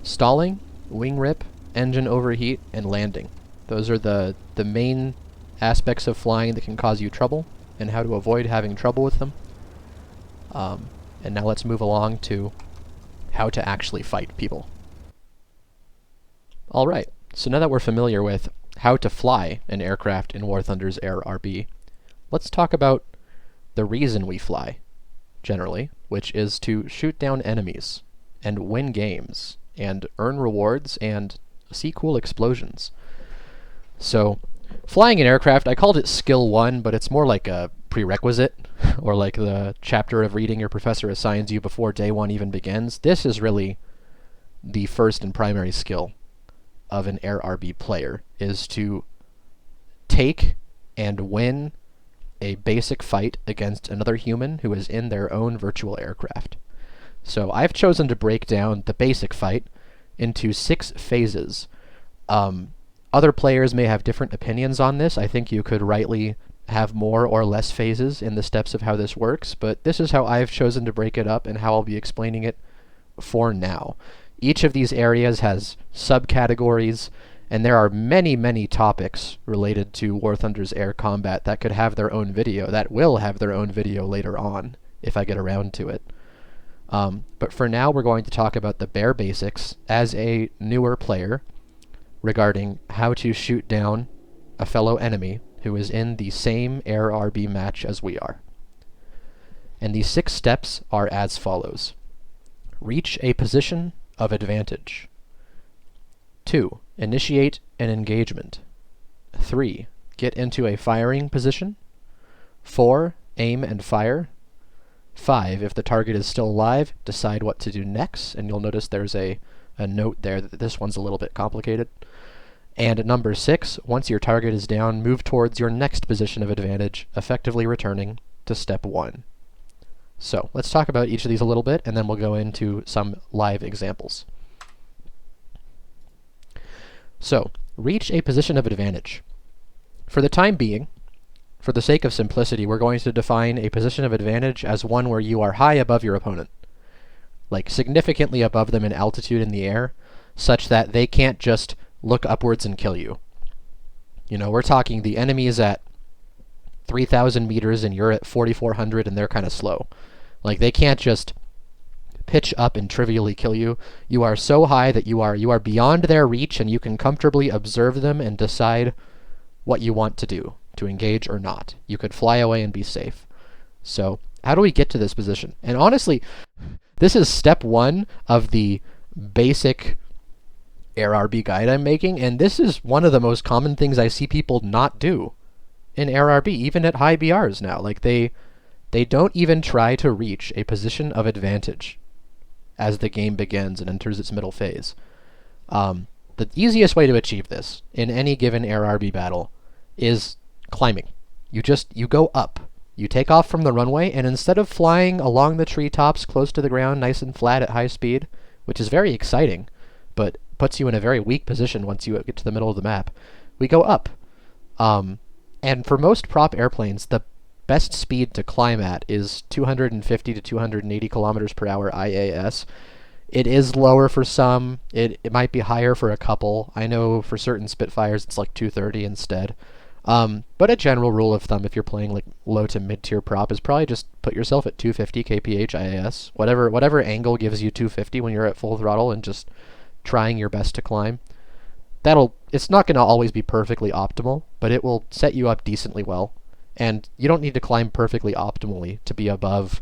stalling, wing rip, engine overheat, and landing. Those are the main aspects of flying that can cause you trouble, and how to avoid having trouble with them. And now let's move along to how to actually fight people. Alright, so now that we're familiar with how to fly an aircraft in War Thunder's Air RB, let's talk about the reason we fly, generally, which is to shoot down enemies, and win games, and earn rewards, and see cool explosions. So, flying an aircraft, I called it Skill 1, but it's more like a prerequisite, or like the chapter of reading your professor assigns you before day 1 even begins. This is really the first and primary skill of an Air RB player, is to take and win a basic fight against another human who is in their own virtual aircraft. So I've chosen to break down the basic fight into 6 phases. Other players may have different opinions on this. I think you could rightly have more or less phases in the steps of how this works, but this is how I've chosen to break it up and how I'll be explaining it for now. Each of these areas has subcategories, and there are many, many topics related to War Thunder's air combat that could have their own video, that will have their own video later on, if I get around to it. But for now, we're going to talk about the bare basics as a newer player regarding how to shoot down a fellow enemy who is in the same air RB match as we are. And these 6 steps are as follows. Reach a position of advantage. 2. Initiate an engagement. 3. Get into a firing position. 4. Aim and fire. 5. If the target is still alive, decide what to do next, and you'll notice there's a note there that this one's a little bit complicated. And number 6, once your target is down, move towards your next position of advantage, effectively returning to step 1. So, let's talk about each of these a little bit, and then we'll go into some live examples. So, reach a position of advantage. For the time being, for the sake of simplicity, we're going to define a position of advantage as one where you are high above your opponent, like significantly above them in altitude in the air, such that they can't just look upwards and kill you. You know, we're talking the enemy is at 3,000 meters and you're at 4,400 and they're kind of slow. Like, they can't just pitch up and trivially kill you. You are so high that you are beyond their reach, and you can comfortably observe them and decide what you want to do, to engage or not. You could fly away and be safe. So, how do we get to this position? And honestly, this is step 1 of the basic Air RB guide I'm making, and this is one of the most common things I see people not do in Air RB, even at high BRs now. Like, they don't even try to reach a position of advantage as the game begins and enters its middle phase. The easiest way to achieve this in any given Air RB battle is climbing. You go up. You take off from the runway, and instead of flying along the treetops close to the ground, nice and flat at high speed, which is very exciting, but puts you in a very weak position once you get to the middle of the map, we go up. And for most prop airplanes, the best speed to climb at is 250 to 280 kilometers per hour IAS. It is lower for some. It might be higher for a couple. I know for certain Spitfires it's like 230 instead. But a general rule of thumb, if you're playing like low to mid-tier prop, is probably just put yourself at 250 kph IAS. Whatever angle gives you 250 when you're at full throttle and just trying your best to climb. It's not going to always be perfectly optimal, but it will set you up decently well. And you don't need to climb perfectly optimally to be above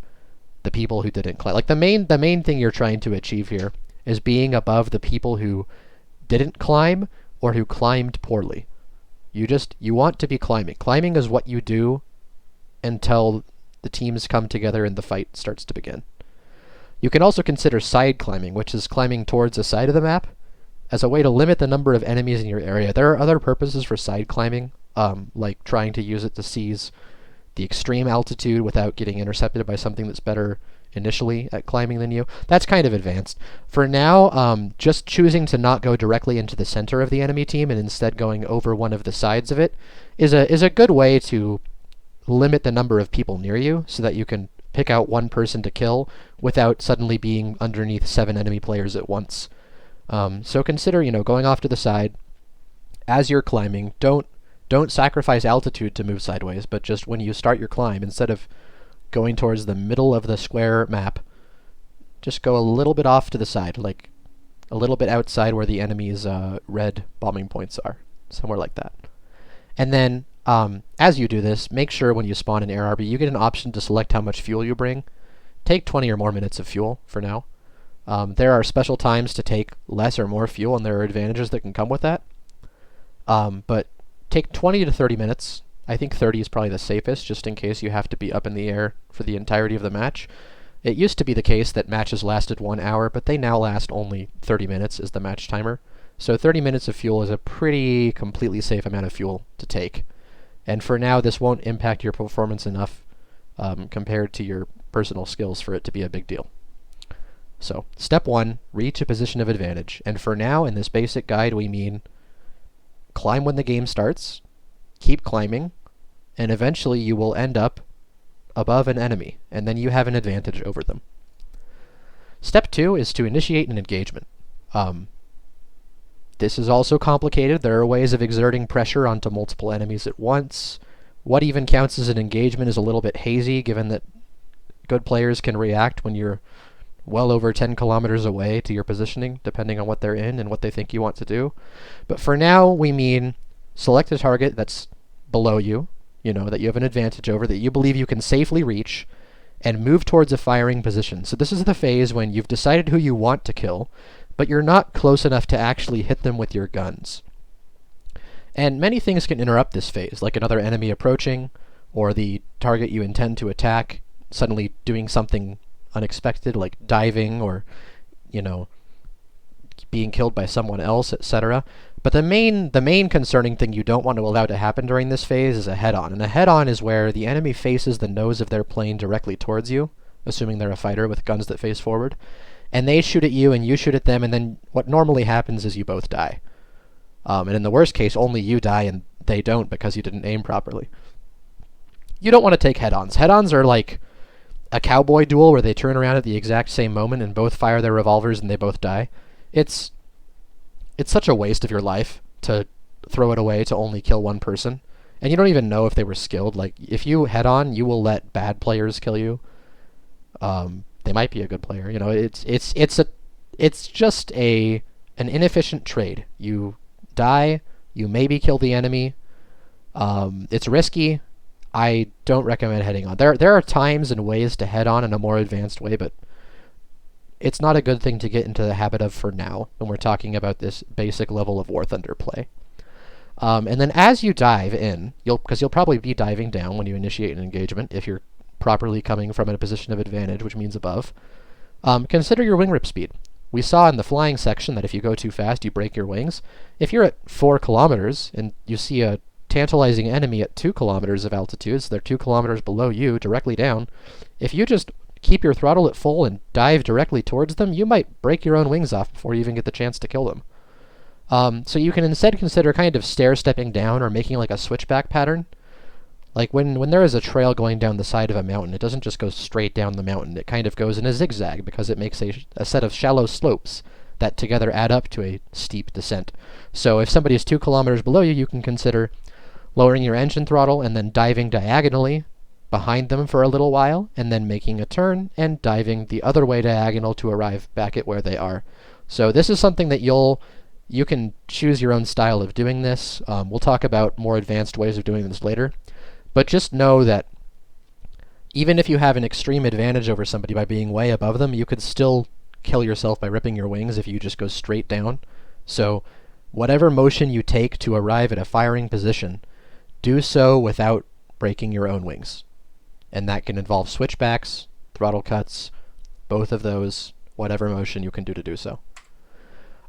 the people who didn't climb. Like, the main thing you're trying to achieve here is being above the people who didn't climb or who climbed poorly. You want to be climbing. Climbing is what you do until the teams come together and the fight starts to begin. You can also consider side climbing, which is climbing towards the side of the map, as a way to limit the number of enemies in your area. There are other purposes for side climbing, like trying to use it to seize the extreme altitude without getting intercepted by something that's better initially at climbing than you. That's kind of advanced. For now, just choosing to not go directly into the center of the enemy team and instead going over one of the sides of it is a good way to limit the number of people near you so that you can pick out one person to kill without suddenly being underneath 7 enemy players at once. So consider, going off to the side as you're climbing. Don't sacrifice altitude to move sideways, but just when you start your climb, instead of going towards the middle of the square map, just go a little bit off to the side, like a little bit outside where the enemy's red bombing points are, somewhere like that. And then, as you do this, make sure when you spawn in Air RB, you get an option to select how much fuel you bring. Take 20 or more minutes of fuel for now. There are special times to take less or more fuel, and there are advantages that can come with that. But take 20 to 30 minutes. I think 30 is probably the safest, just in case you have to be up in the air for the entirety of the match. It used to be the case that matches lasted 1 hour, but they now last only 30 minutes as the match timer. So 30 minutes of fuel is a pretty completely safe amount of fuel to take. And for now, this won't impact your performance enough compared to your personal skills for it to be a big deal. So, step 1, reach a position of advantage. And for now, in this basic guide, we mean climb when the game starts, keep climbing, and eventually you will end up above an enemy, and then you have an advantage over them. Step 2 is to initiate an engagement. This is also complicated. There are ways of exerting pressure onto multiple enemies at once. What even counts as an engagement is a little bit hazy, given that good players can react when you're well over 10 kilometers away to your positioning, depending on what they're in and what they think you want to do. But for now, we mean select a target that's below you, that you have an advantage over, that you believe you can safely reach, and move towards a firing position. So this is the phase when you've decided who you want to kill, but you're not close enough to actually hit them with your guns. And many things can interrupt this phase, like another enemy approaching, or the target you intend to attack suddenly doing something unexpected, like diving, or, being killed by someone else, etc. But the main concerning thing you don't want to allow to happen during this phase is a head-on. And a head-on is where the enemy faces the nose of their plane directly towards you, assuming they're a fighter with guns that face forward. And they shoot at you, and you shoot at them, and then what normally happens is you both die. And in the worst case, only you die and they don't because you didn't aim properly. You don't want to take head-ons. Head-ons are like a cowboy duel where they turn around at the exact same moment and both fire their revolvers and they both die. It's such a waste of your life to throw it away to only kill one person. And you don't even know if they were skilled. Like, if you head-on, you will let bad players kill you. They might be a good player. It's just an inefficient trade. You die, you maybe kill the enemy. It's risky. I don't recommend heading on. There are times and ways to head on in a more advanced way, but it's not a good thing to get into the habit of for now when we're talking about this basic level of War Thunder play. And then as you dive in, because you'll probably be diving down when you initiate an engagement if you're properly coming from a position of advantage, which means above, consider your wing rip speed. We saw in the flying section that if you go too fast, you break your wings. If you're at 4 kilometers and you see a tantalizing enemy at 2 kilometers of altitude, so they're 2 kilometers below you, directly down, if you just keep your throttle at full and dive directly towards them, you might break your own wings off before you even get the chance to kill them. So you can instead consider kind of stair-stepping down or making like a switchback pattern. Like when there is a trail going down the side of a mountain, it doesn't just go straight down the mountain. It kind of goes in a zigzag because it makes a set of shallow slopes that together add up to a steep descent. So if somebody is 2 kilometers below you, you can consider lowering your engine throttle and then diving diagonally behind them for a little while, and then making a turn and diving the other way diagonal to arrive back at where they are. So this is something that you can choose your own style of doing this. We'll talk about more advanced ways of doing this later. But just know that even if you have an extreme advantage over somebody by being way above them, you could still kill yourself by ripping your wings if you just go straight down. So whatever motion you take to arrive at a firing position, do so without breaking your own wings. And that can involve switchbacks, throttle cuts, both of those, whatever motion you can do to do so.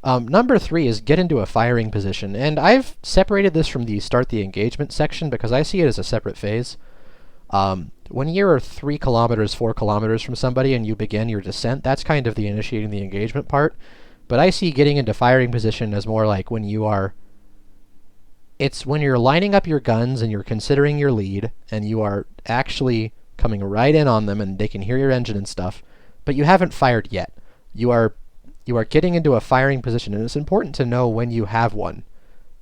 Number 3 is get into a firing position, and I've separated this from the start the engagement section because I see it as a separate phase. When you're 3 kilometers, 4 kilometers from somebody and you begin your descent, that's kind of the initiating the engagement part. But I see getting into firing position as more like when it's when you're lining up your guns and you're considering your lead and you are actually coming right in on them and they can hear your engine and stuff, but you haven't fired yet. You are getting into a firing position, and it's important to know when you have one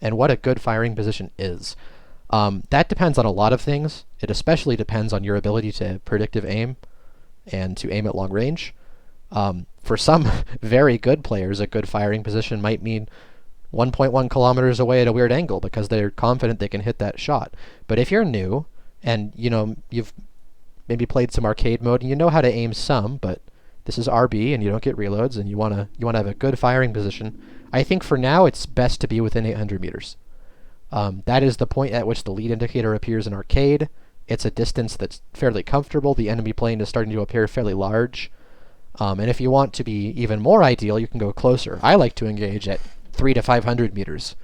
and what a good firing position is. That depends on a lot of things. It especially depends on your ability to predictive aim and to aim at long range. For some very good players, a good firing position might mean 1.1 kilometers away at a weird angle because they're confident they can hit that shot. But if you're new and you've maybe played some arcade mode and you know how to aim some, but this is RB and you don't get reloads and you want to have a good firing position, I think for now it's best to be within 800 meters. That is the point at which the lead indicator appears in arcade. It's a distance that's fairly comfortable. The enemy plane is starting to appear fairly large. And if you want to be even more ideal, you can go closer. I like to engage at 300 to 500 meters.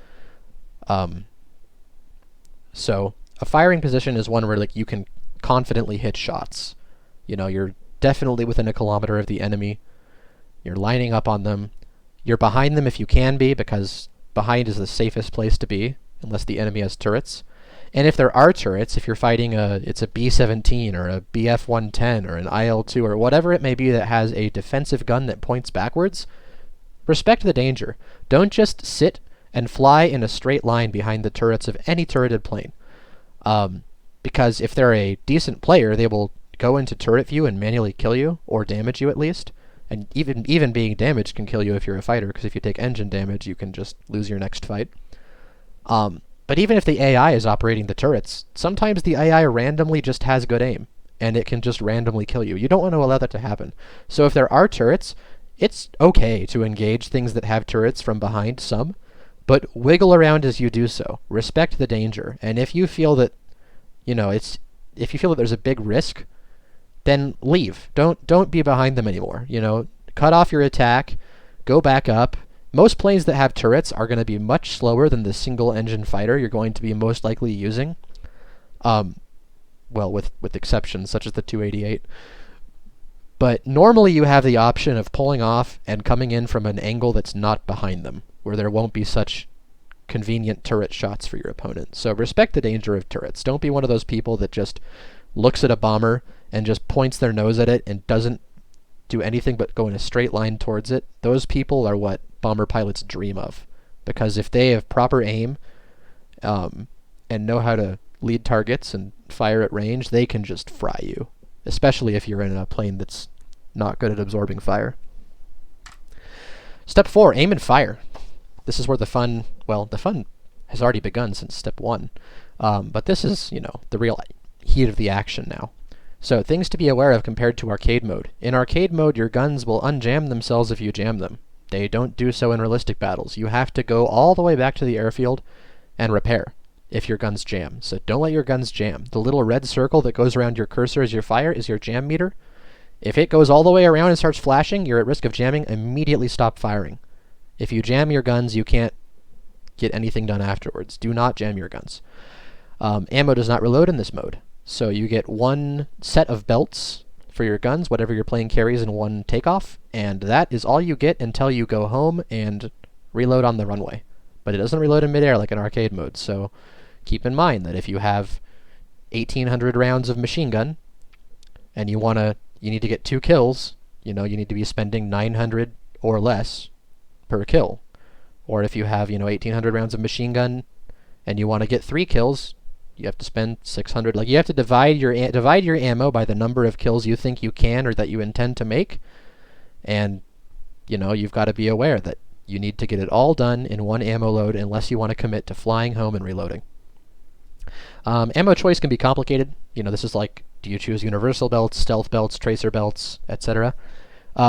So a firing position is one where like you can confidently hit shots. You know, you're definitely within a kilometer of the enemy. You're lining up on them. You're behind them if you can be, because behind is the safest place to be, unless the enemy has turrets. And if there are turrets, if you're fighting it's a B-17 or a BF-110 or an IL-2 or whatever it may be that has a defensive gun that points backwards, respect the danger. Don't just sit and fly in a straight line behind the turrets of any turreted plane. Because if they're a decent player, they will go into turret view and manually kill you, or damage you at least. And even being damaged can kill you if you're a fighter, because if you take engine damage, you can just lose your next fight. But even if the AI is operating the turrets, sometimes the AI randomly just has good aim, and it can just randomly kill you. You don't want to allow that to happen. So if there are turrets, it's okay to engage things that have turrets from behind some, but wiggle around as you do so. Respect the danger. And if you feel that, if you feel that there's a big risk, then leave. Don't be behind them anymore. Cut off your attack, go back up. Most planes that have turrets are going to be much slower than the single-engine fighter you're going to be most likely using. Well, with exceptions such as the 288. But normally you have the option of pulling off and coming in from an angle that's not behind them, where there won't be such convenient turret shots for your opponent. So respect the danger of turrets. Don't be one of those people that just looks at a bomber and just points their nose at it and doesn't do anything but go in a straight line towards it. Those people are what bomber pilots dream of. Because if they have proper aim and know how to lead targets and fire at range, they can just fry you. Especially if you're in a plane that's not good at absorbing fire. Step 4, aim and fire. This is where the fun has already begun since step 1. But this is, the real heat of the action now. So things to be aware of compared to arcade mode. In arcade mode, your guns will unjam themselves if you jam them. They don't do so in realistic battles. You have to go all the way back to the airfield and repair if your guns jam. So don't let your guns jam. The little red circle that goes around your cursor as you fire is your jam meter. If it goes all the way around and starts flashing, you're at risk of jamming. Immediately stop firing. If you jam your guns, you can't get anything done afterwards. Do not jam your guns. Ammo does not reload in this mode. So you get one set of belts for your guns, whatever your plane carries in one takeoff, and that is all you get until you go home and reload on the runway. But it doesn't reload in midair like in arcade mode, so keep in mind that if you have 1,800 rounds of machine gun, and you need to get 2 kills, you need to be spending 900 or less per kill. Or if you have, 1,800 rounds of machine gun, and you want to get 3 kills, you have to spend 600. Like, you have to divide your ammo by the number of kills you think you can or that you intend to make. And, you've got to be aware that you need to get it all done in one ammo load unless you want to commit to flying home and reloading. Ammo choice can be complicated. This is like, do you choose universal belts, stealth belts, tracer belts, etc.?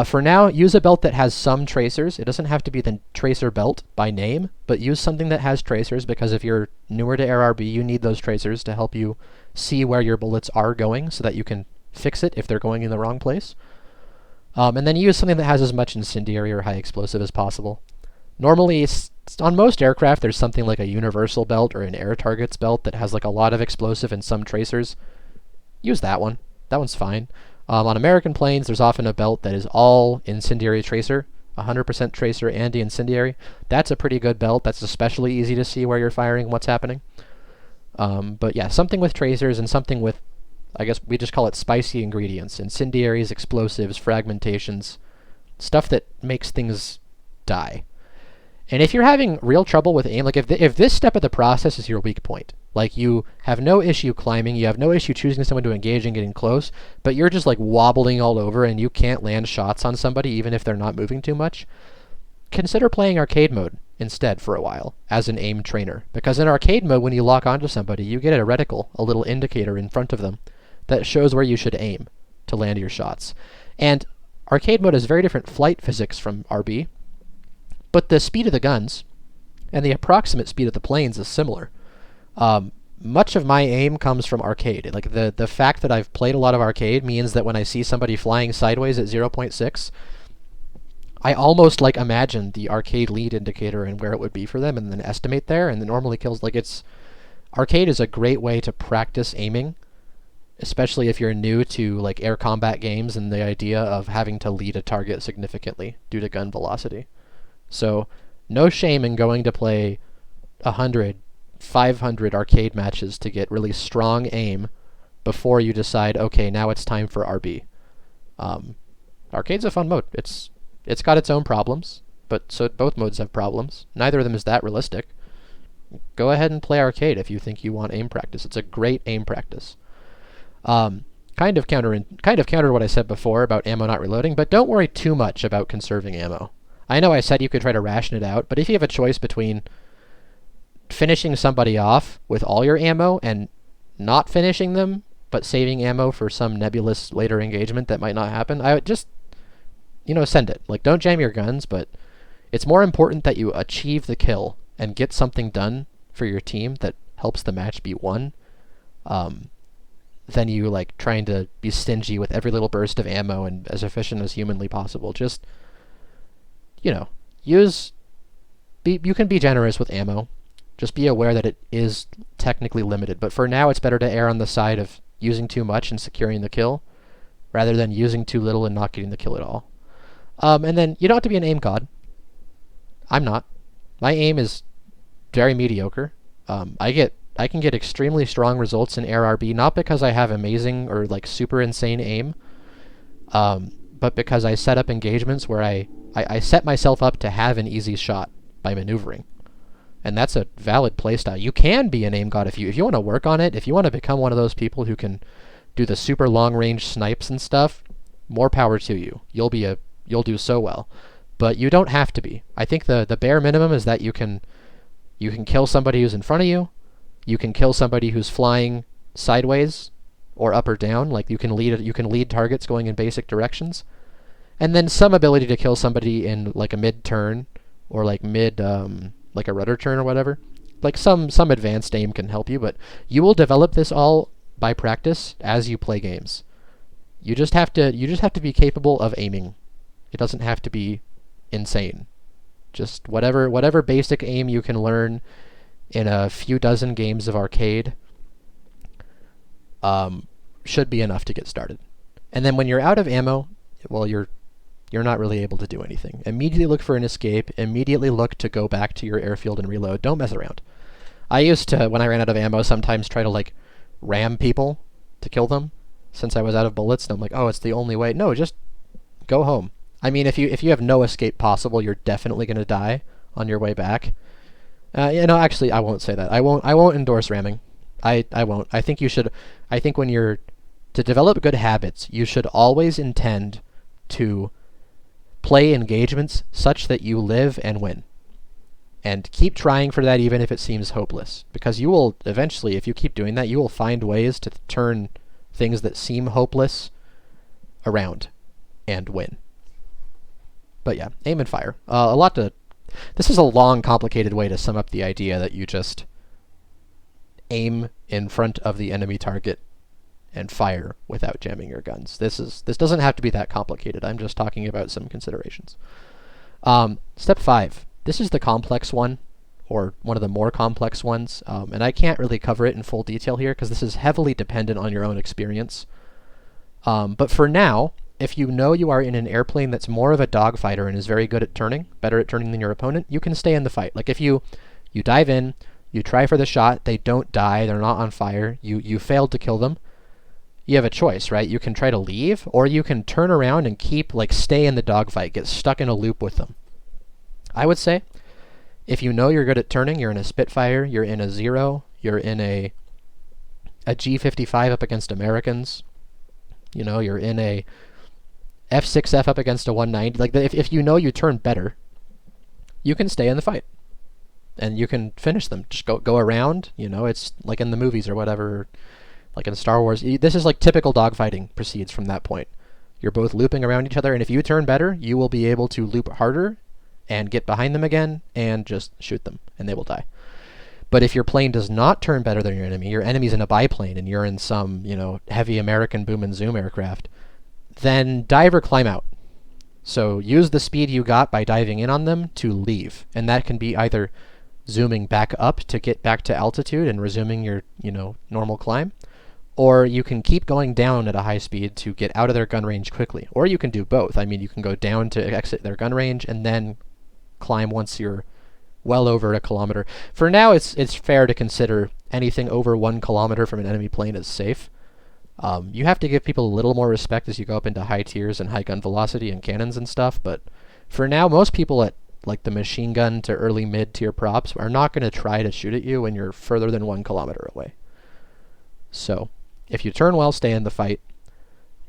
For now, use a belt that has some tracers. It doesn't have to be the tracer belt by name, but use something that has tracers, because if you're newer to AirRB, you need those tracers to help you see where your bullets are going so that you can fix it if they're going in the wrong place. And then use something that has as much incendiary or high explosive as possible. Normally, on most aircraft, there's something like a universal belt or an air targets belt that has like a lot of explosive and some tracers. Use that one. That one's fine. On American planes, there's often a belt that is all incendiary tracer, 100% tracer and incendiary. That's a pretty good belt. That's especially easy to see where you're firing and what's happening. But yeah, something with tracers and something with, I guess we just call it spicy ingredients. Incendiaries, explosives, fragmentations, stuff that makes things die. And if you're having real trouble with aim, like if this step of the process is your weak point, like you have no issue climbing, you have no issue choosing someone to engage and getting close, but you're just like wobbling all over and you can't land shots on somebody even if they're not moving too much, consider playing arcade mode instead for a while as an aim trainer. Because in arcade mode, when you lock onto somebody, you get a reticle, a little indicator in front of them that shows where you should aim to land your shots. And arcade mode has very different flight physics from RB, but the speed of the guns and the approximate speed of the planes is similar. Much of my aim comes from arcade. Like the fact that I've played a lot of arcade means that when I see somebody flying sideways at 0.6, I almost like imagine the arcade lead indicator and where it would be for them and then estimate there, and it normally kills. Like, it's Arcade is a great way to practice aiming, especially if you're new to like air combat games and the idea of having to lead a target significantly due to gun velocity. So no shame in going to play 100, 500 arcade matches to get really strong aim before you decide, okay, now it's time for RB. Arcade's a fun mode. It's got its own problems, but so both modes have problems. Neither of them is that realistic. Go ahead and play arcade if you think you want aim practice. It's a great aim practice. Kind of counter what I said before about ammo not reloading, but don't worry too much about conserving ammo. I know I said you could try to ration it out, but if you have a choice between finishing somebody off with all your ammo and not finishing them, but saving ammo for some nebulous later engagement that might not happen, I would just, send it. Like, don't jam your guns, but it's more important that you achieve the kill and get something done for your team that helps the match be won, than you, like, trying to be stingy with every little burst of ammo and as efficient as humanly possible. Just, you can be generous with ammo. Just be aware that it is technically limited. But for now, it's better to err on the side of using too much and securing the kill, rather than using too little and not getting the kill at all. And then, you don't have to be an aim god. I'm not. My aim is very mediocre. I can get extremely strong results in air RB, not because I have amazing or like super insane aim, but because I set up engagements where I set myself up to have an easy shot by maneuvering. And that's a valid playstyle. You can be an aim god if you want to work on it. If you want to become one of those people who can do the super long range snipes and stuff, more power to you. You'll do so well. But you don't have to be. I think the bare minimum is that you can kill somebody who's in front of you. You can kill somebody who's flying sideways or up or down. Like you can lead targets going in basic directions. And then some ability to kill somebody in like a mid turn or like like a rudder turn or whatever. Like some advanced aim can help you, but you will develop this all by practice as you play games. You just have to be capable of aiming. It doesn't have to be insane. Just whatever basic aim you can learn in a few dozen games of arcade should be enough to get started. And then when you're out of ammo, well, you're not really able to do anything. Immediately look for an escape. Immediately look to go back to your airfield and reload. Don't mess around. I used to, when I ran out of ammo, sometimes try to like ram people to kill them since I was out of bullets. And I'm like, oh, it's the only way. No, just go home. I mean, if you have no escape possible, you're definitely going to die on your way back. Actually, I won't say that. I won't endorse ramming. I won't. I think to develop good habits, you should always intend to play engagements such that you live and win. And keep trying for that even if it seems hopeless. Because you will eventually, if you keep doing that, you will find ways to turn things that seem hopeless around and win. But yeah, aim and fire. This is a long, complicated way to sum up the idea that you just aim in front of the enemy target and fire without jamming your guns. This doesn't have to be that complicated. I'm just talking about some considerations. Step 5. This is the complex one, or one of the more complex ones, and I can't really cover it in full detail here because this is heavily dependent on your own experience. But for now, if you know you are in an airplane that's more of a dogfighter and is very good at turning, better at turning than your opponent, you can stay in the fight. Like if you dive in, you try for the shot, they don't die, they're not on fire, you failed to kill them, you have a choice, right? You can try to leave, or you can turn around and stay in the dogfight, get stuck in a loop with them. I would say, if you know you're good at turning, you're in a Spitfire, you're in a Zero, you're in a G55 up against Americans, you're in a F6F up against a 190. Like, if you know you turn better, you can stay in the fight. And you can finish them. Just go around, it's like in the movies or whatever, like in Star Wars. This is like typical dogfighting proceeds from that point. You're both looping around each other, and if you turn better, you will be able to loop harder and get behind them again and just shoot them, and they will die. But if your plane does not turn better than your enemy's in a biplane, and you're in some, heavy American boom and zoom aircraft, then dive or climb out. So use the speed you got by diving in on them to leave. And that can be either zooming back up to get back to altitude and resuming your, normal climb. Or you can keep going down at a high speed to get out of their gun range quickly. Or you can do both. I mean, you can go down to exit their gun range and then climb once you're well over a kilometer. For now, it's fair to consider anything over 1 kilometer from an enemy plane as safe. You have to give people a little more respect as you go up into high tiers and high gun velocity and cannons and stuff, but for now, most people at like the machine gun to early mid-tier props are not going to try to shoot at you when you're further than 1 kilometer away. So, if you turn well, stay in the fight.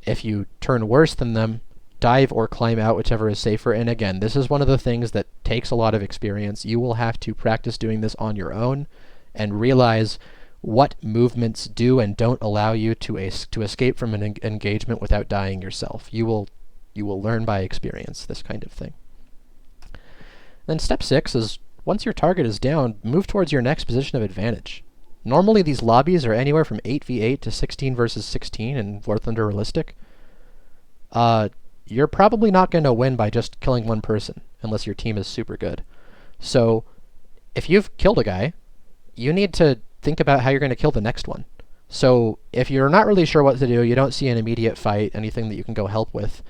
If you turn worse than them, dive or climb out, whichever is safer. And again, this is one of the things that takes a lot of experience. You will have to practice doing this on your own and realize what movements do and don't allow you to escape from an engagement without dying yourself. You will learn by experience this kind of thing. Then step 6 is, once your target is down, move towards your next position of advantage. Normally these lobbies are anywhere from 8v8 to 16 versus 16 in War Thunder Realistic. You're probably not going to win by just killing one person, unless your team is super good. So, if you've killed a guy, you need to think about how you're going to kill the next one. So, if you're not really sure what to do, you don't see an immediate fight, anything that you can go help with,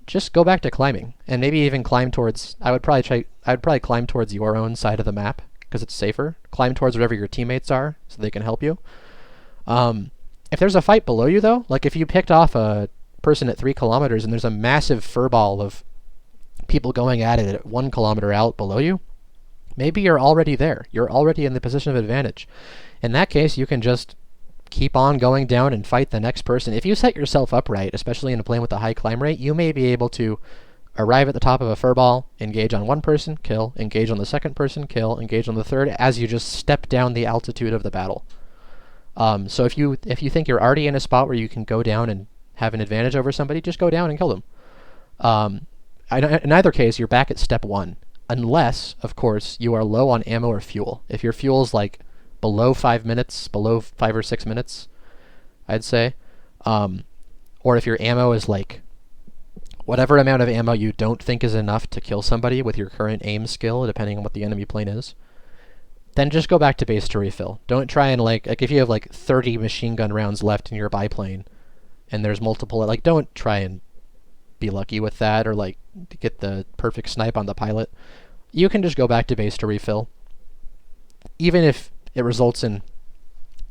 just go back to climbing, and maybe even climb towards, I would probably climb towards your own side of the map, because it's safer. Climb towards wherever your teammates are, so they can help you. If there's a fight below you, though, like if you picked off a person at 3 kilometers and there's a massive furball of people going at it at 1 kilometer out below you, maybe you're already there. You're already in the position of advantage. In that case, you can just keep on going down and fight the next person. If you set yourself up right, especially in a plane with a high climb rate, you may be able to arrive at the top of a furball, engage on one person, kill, engage on the second person, kill, engage on the third, as you just step down the altitude of the battle. So if you think you're already in a spot where you can go down and have an advantage over somebody, just go down and kill them. In either case, you're back at step 1, unless, of course, you are low on ammo or fuel. If your fuel's like below 5 minutes, below 5 or 6 minutes, I'd say, or if your ammo is like whatever amount of ammo you don't think is enough to kill somebody with your current aim skill, depending on what the enemy plane is, then just go back to base to refill. Don't try and like if you have like 30 machine gun rounds left in your biplane, and there's multiple, like don't try and be lucky with that or like get the perfect snipe on the pilot. You can just go back to base to refill. Even if it results in,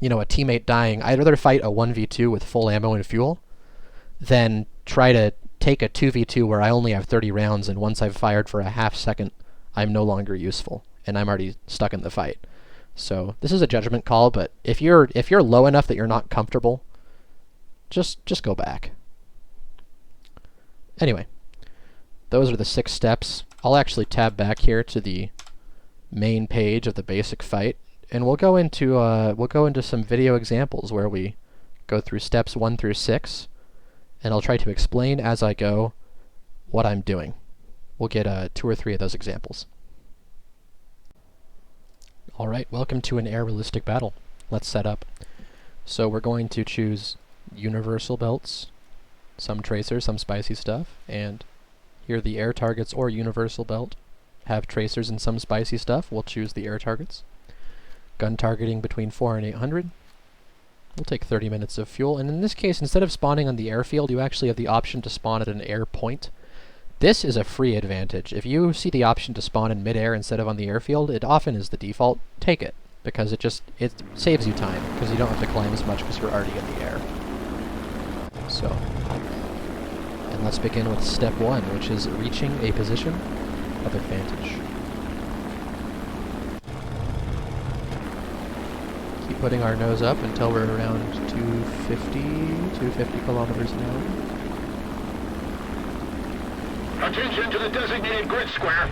a teammate dying, I'd rather fight a 1v2 with full ammo and fuel than try to take a 2v2 where I only have 30 rounds, and once I've fired for a half second, I'm no longer useful, and I'm already stuck in the fight. So this is a judgment call, but if you're low enough that you're not comfortable, just go back. Anyway, those are the 6 steps. I'll actually tab back here to the main page of the basic fight, and we'll go into some video examples where we go through steps 1 through 6. And I'll try to explain as I go what I'm doing. We'll get 2 or 3 of those examples. Alright, welcome to an air realistic battle. Let's set up. So we're going to choose universal belts, some tracers, some spicy stuff, and here are the air targets or universal belt. Have tracers and some spicy stuff, we'll choose the air targets. Gun targeting between 4 and 800. We'll take 30 minutes of fuel, and in this case, instead of spawning on the airfield, you actually have the option to spawn at an air point. This is a free advantage. If you see the option to spawn in midair instead of on the airfield, it often is the default. Take it, because it saves you time, because you don't have to climb as much because you're already in the air. So, and let's begin with step 1, which is reaching a position of advantage. Keep putting our nose up until we're around 250 kilometers an hour. Attention to the designated grid square.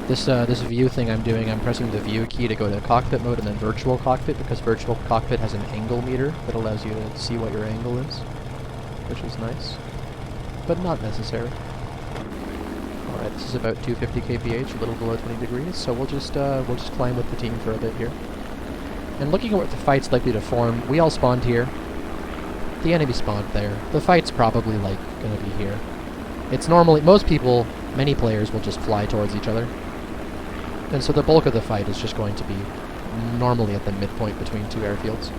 This view thing I'm doing, I'm pressing the view key to go to cockpit mode and then virtual cockpit, because virtual cockpit has an angle meter that allows you to see what your angle is, which is nice, but not necessary. Alright, this is about 250 kph, a little below 20 degrees, so we'll just climb with the team for a bit here. And looking at what the fight's likely to form, we all spawned here. The enemy spawned there. The fight's probably, gonna be here. It's normally, many players will just fly towards each other. And so the bulk of the fight is just going to be normally at the midpoint between two airfields.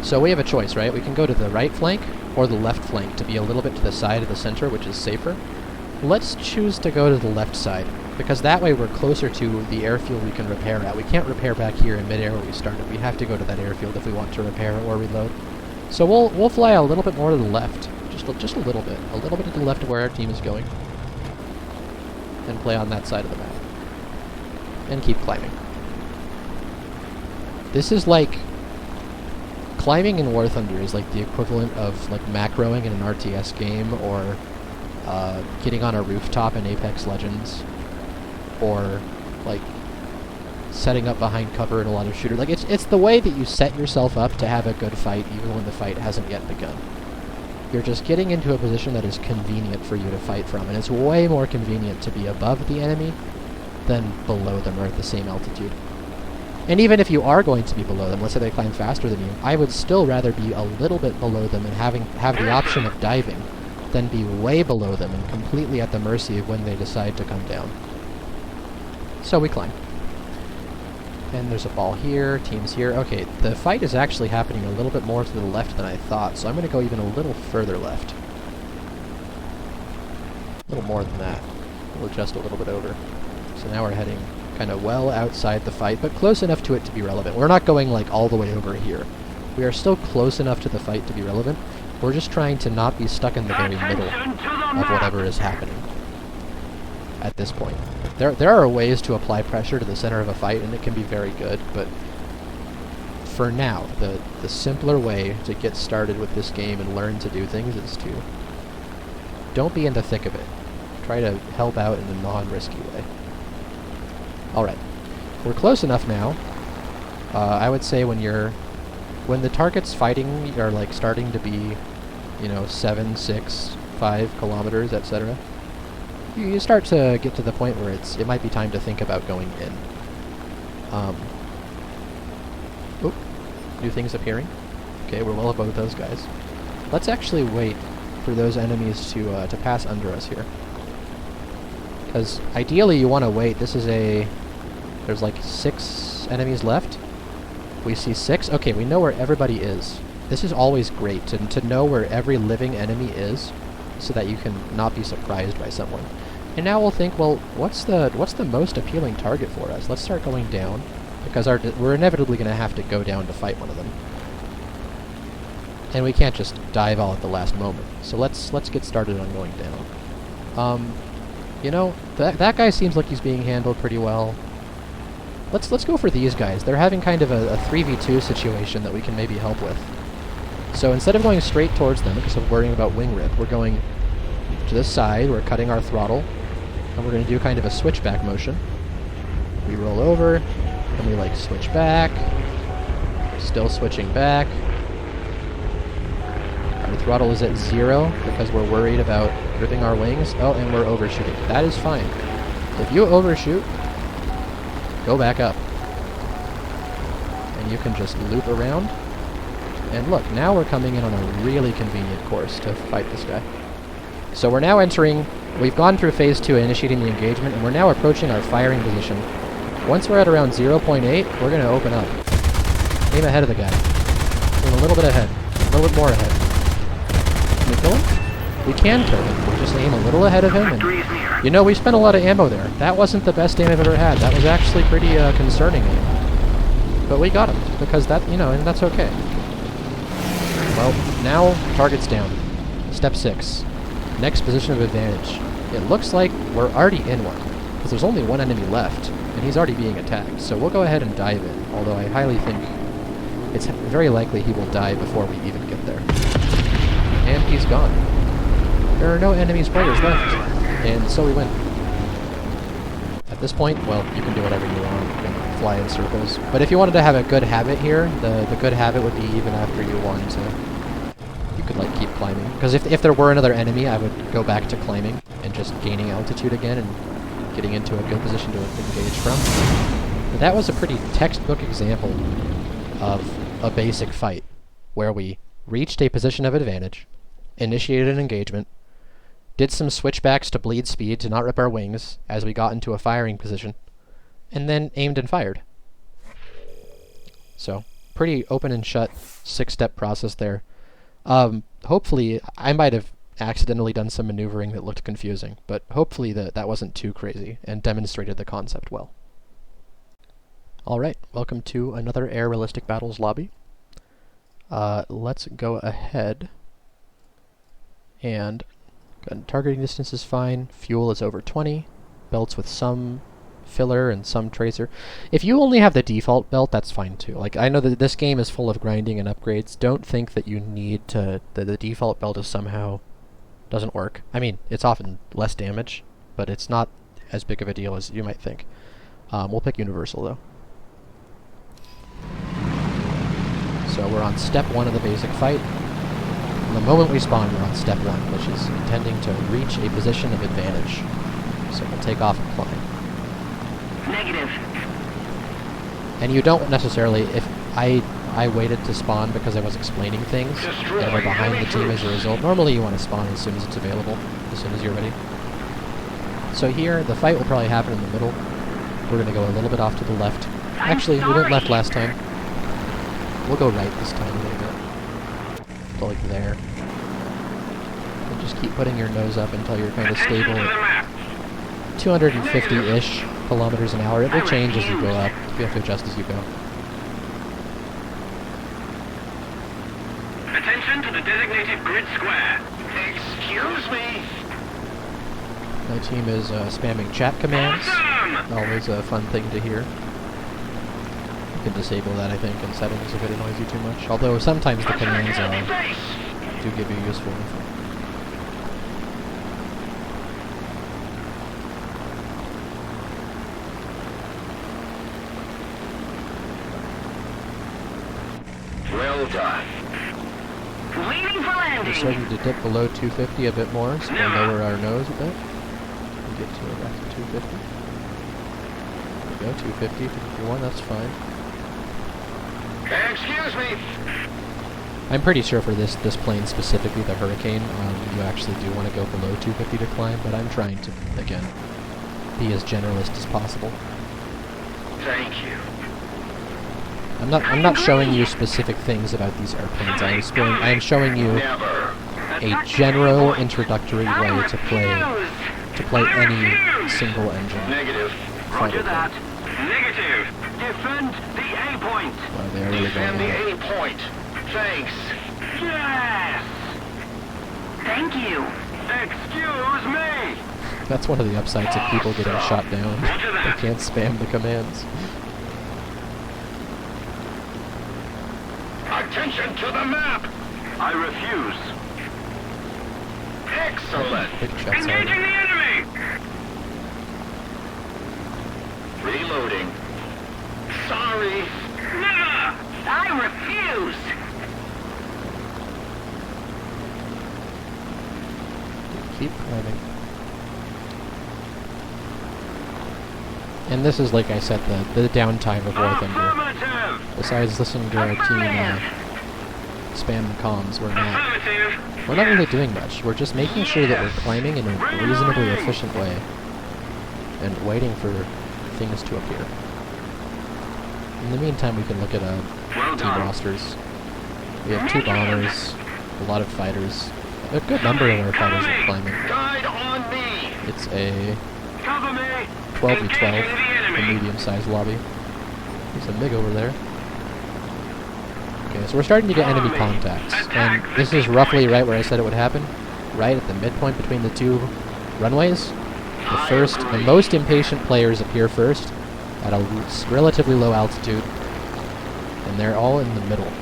So we have a choice, right? We can go to the right flank or the left flank to be a little bit to the side of the center, which is safer. Let's choose to go to the left side, because that way we're closer to the airfield we can repair at. We can't repair back here in midair where we started. We have to go to that airfield if we want to repair or reload. So we'll fly a little bit more to the left, just a little bit to the left of where our team is going, and play on that side of the map, and keep climbing. This is like climbing in War Thunder is like the equivalent of like macroing in an RTS game, or getting on a rooftop in Apex Legends, or like setting up behind cover in a lot of shooters. Like it's the way that you set yourself up to have a good fight even when the fight hasn't yet begun. You're just getting into a position that is convenient for you to fight from, and it's way more convenient to be above the enemy than below them or at the same altitude. And even if you are going to be below them, let's say they climb faster than you, I would still rather be a little bit below them and have the option of diving than be way below them and completely at the mercy of when they decide to come down. So we climb. And there's a ball here, teams here. Okay, the fight is actually happening a little bit more to the left than I thought, so I'm going to go even a little further left. A little more than that. We'll adjust a little bit over. So now we're heading kind of well outside the fight, but close enough to it to be relevant. We're not going like all the way over here. We are still close enough to the fight to be relevant. We're just trying to not be stuck in the very middle of whatever is happening at this point. There are ways to apply pressure to the center of a fight, and it can be very good, but for now, the simpler way to get started with this game and learn to do things is to don't be in the thick of it. Try to help out in a non-risky way. Alright, we're close enough now. I would say when the targets fighting are like starting to be, 7, 6, 5 kilometers, etc., you start to get to the point where it might be time to think about going in. New things appearing. Okay, we're well above those guys. Let's actually wait for those enemies to pass under us here. Because ideally you want to wait. There's like 6 enemies left. We see 6. Okay, we know where everybody is. This is always great, to know where every living enemy is, so that you can not be surprised by someone. And now we'll think, well, what's the most appealing target for us? Let's start going down, because we're inevitably going to have to go down to fight one of them. And we can't just dive all at the last moment. So let's get started on going down. That guy seems like he's being handled pretty well. Let's go for these guys. They're having kind of a 3v2 situation that we can maybe help with. So instead of going straight towards them because of worrying about wing rip, we're going to this side, we're cutting our throttle, and we're going to do kind of a switchback motion. We roll over, and we like switch back, still switching back. Our throttle is at 0 because we're worried about ripping our wings. Oh, and we're overshooting. That is fine. If you overshoot, go back up. And you can just loop around. And look, now we're coming in on a really convenient course to fight this guy. So we're now we've gone through phase 2, initiating the engagement, and we're now approaching our firing position. Once we're at around 0.8, we're going to open up. Aim ahead of the guy. Aim a little bit ahead. A little bit more ahead. Can we kill him? We can kill him. We just aim a little ahead of him, and we spent a lot of ammo there. That wasn't the best aim I've ever had. That was actually pretty concerning aim. But we got him, because and that's okay. Well, now target's down. Step 6. Next position of advantage. It looks like we're already in one, because there's only one enemy left, and he's already being attacked. So we'll go ahead and dive in, although I highly think it's very likely he will die before we even get there. And he's gone. There are no enemies players left, and so we win. At this point, well, you can do whatever you want. You can fly in circles. But if you wanted to have a good habit here, the good habit would be even after you won to... You could, keep climbing. Because if there were another enemy, I would go back to climbing and just gaining altitude again and getting into a good position to engage from. But that was a pretty textbook example of a basic fight, where we reached a position of advantage, initiated an engagement, did some switchbacks to bleed speed to not rip our wings as we got into a firing position, and then aimed and fired. So, pretty open and shut 6-step process there. Hopefully, I might have accidentally done some maneuvering that looked confusing, but hopefully that wasn't too crazy and demonstrated the concept well. Alright, welcome to another Air Realistic Battles lobby. Let's go ahead and targeting distance is fine, fuel is over 20, belts with some filler and some tracer. If you only have the default belt, that's fine too. Like, I know that this game is full of grinding and upgrades. Don't think that you need to, that the default belt is somehow doesn't work. I mean, it's often less damage, but it's not as big of a deal as you might think. We'll pick universal though. So we're on step 1 of the basic fight. And the moment we spawn, we're on step 1, which is intending to reach a position of advantage. So we'll take off and climb. Negative. And you don't necessarily, if I waited to spawn because I was explaining things, and we're behind the team as a result. Normally you want to spawn as soon as it's available, as soon as you're ready. So here, the fight will probably happen in the middle. We're going to go a little bit off to the left. Actually, we went left last time. We'll go right this time a little bit. So like there. And just keep putting your nose up until you're kind of stable at 250-ish kilometers an hour. It will change as you go up. You have to adjust as you go. Attention to the designated grid square. Excuse me. My team is spamming chat commands. Awesome! Always a fun thing to hear. You can disable that, I think, in settings if it annoys you too much. Although sometimes the commands do give you useful info. Well done. Waiting for landing. We're starting to dip below 250 a bit more, so we'll lower our nose a bit. And get to back to 250. There we go, 250, 251, that's fine. Excuse me. I'm pretty sure for this plane specifically, the Hurricane, you actually do want to go below 250 to climb, but I'm trying to, again, be as generalist as possible. Thank you. I'm not showing you specific things about these airplanes. I am showing you a general introductory way to play any single engine. Negative. Roger that. Negative. Defend the A point. Wow, they are really Defend going the on. A point. Thanks. Yes. Thank you. Excuse me. That's one of the upsides of people getting shot down. They can't spam the commands. Attention to the map. I refuse. Excellent. Big shots Engaging already. the enemy. Reloading. Sorry. Never. I refuse. Keep climbing. And this is, like I said, the downtime of War Thunder. Affirmative. Besides listening to our team spam the comms, we're Affirmative. not really doing much. We're just making sure that we're climbing in a reasonably efficient way and waiting for things to appear. In the meantime, we can look at team rosters. We have 2 bombers, a lot of fighters. A good number of our fighters are climbing. Guide on me. It's a Cover me. 12v12, a medium-sized lobby. There's a MiG over there. Okay, so we're starting to get enemy contacts, and this is roughly right where I said it would happen, right at the midpoint between the 2 runways. The most impatient players appear first, at a relatively low altitude, and they're all in the middle.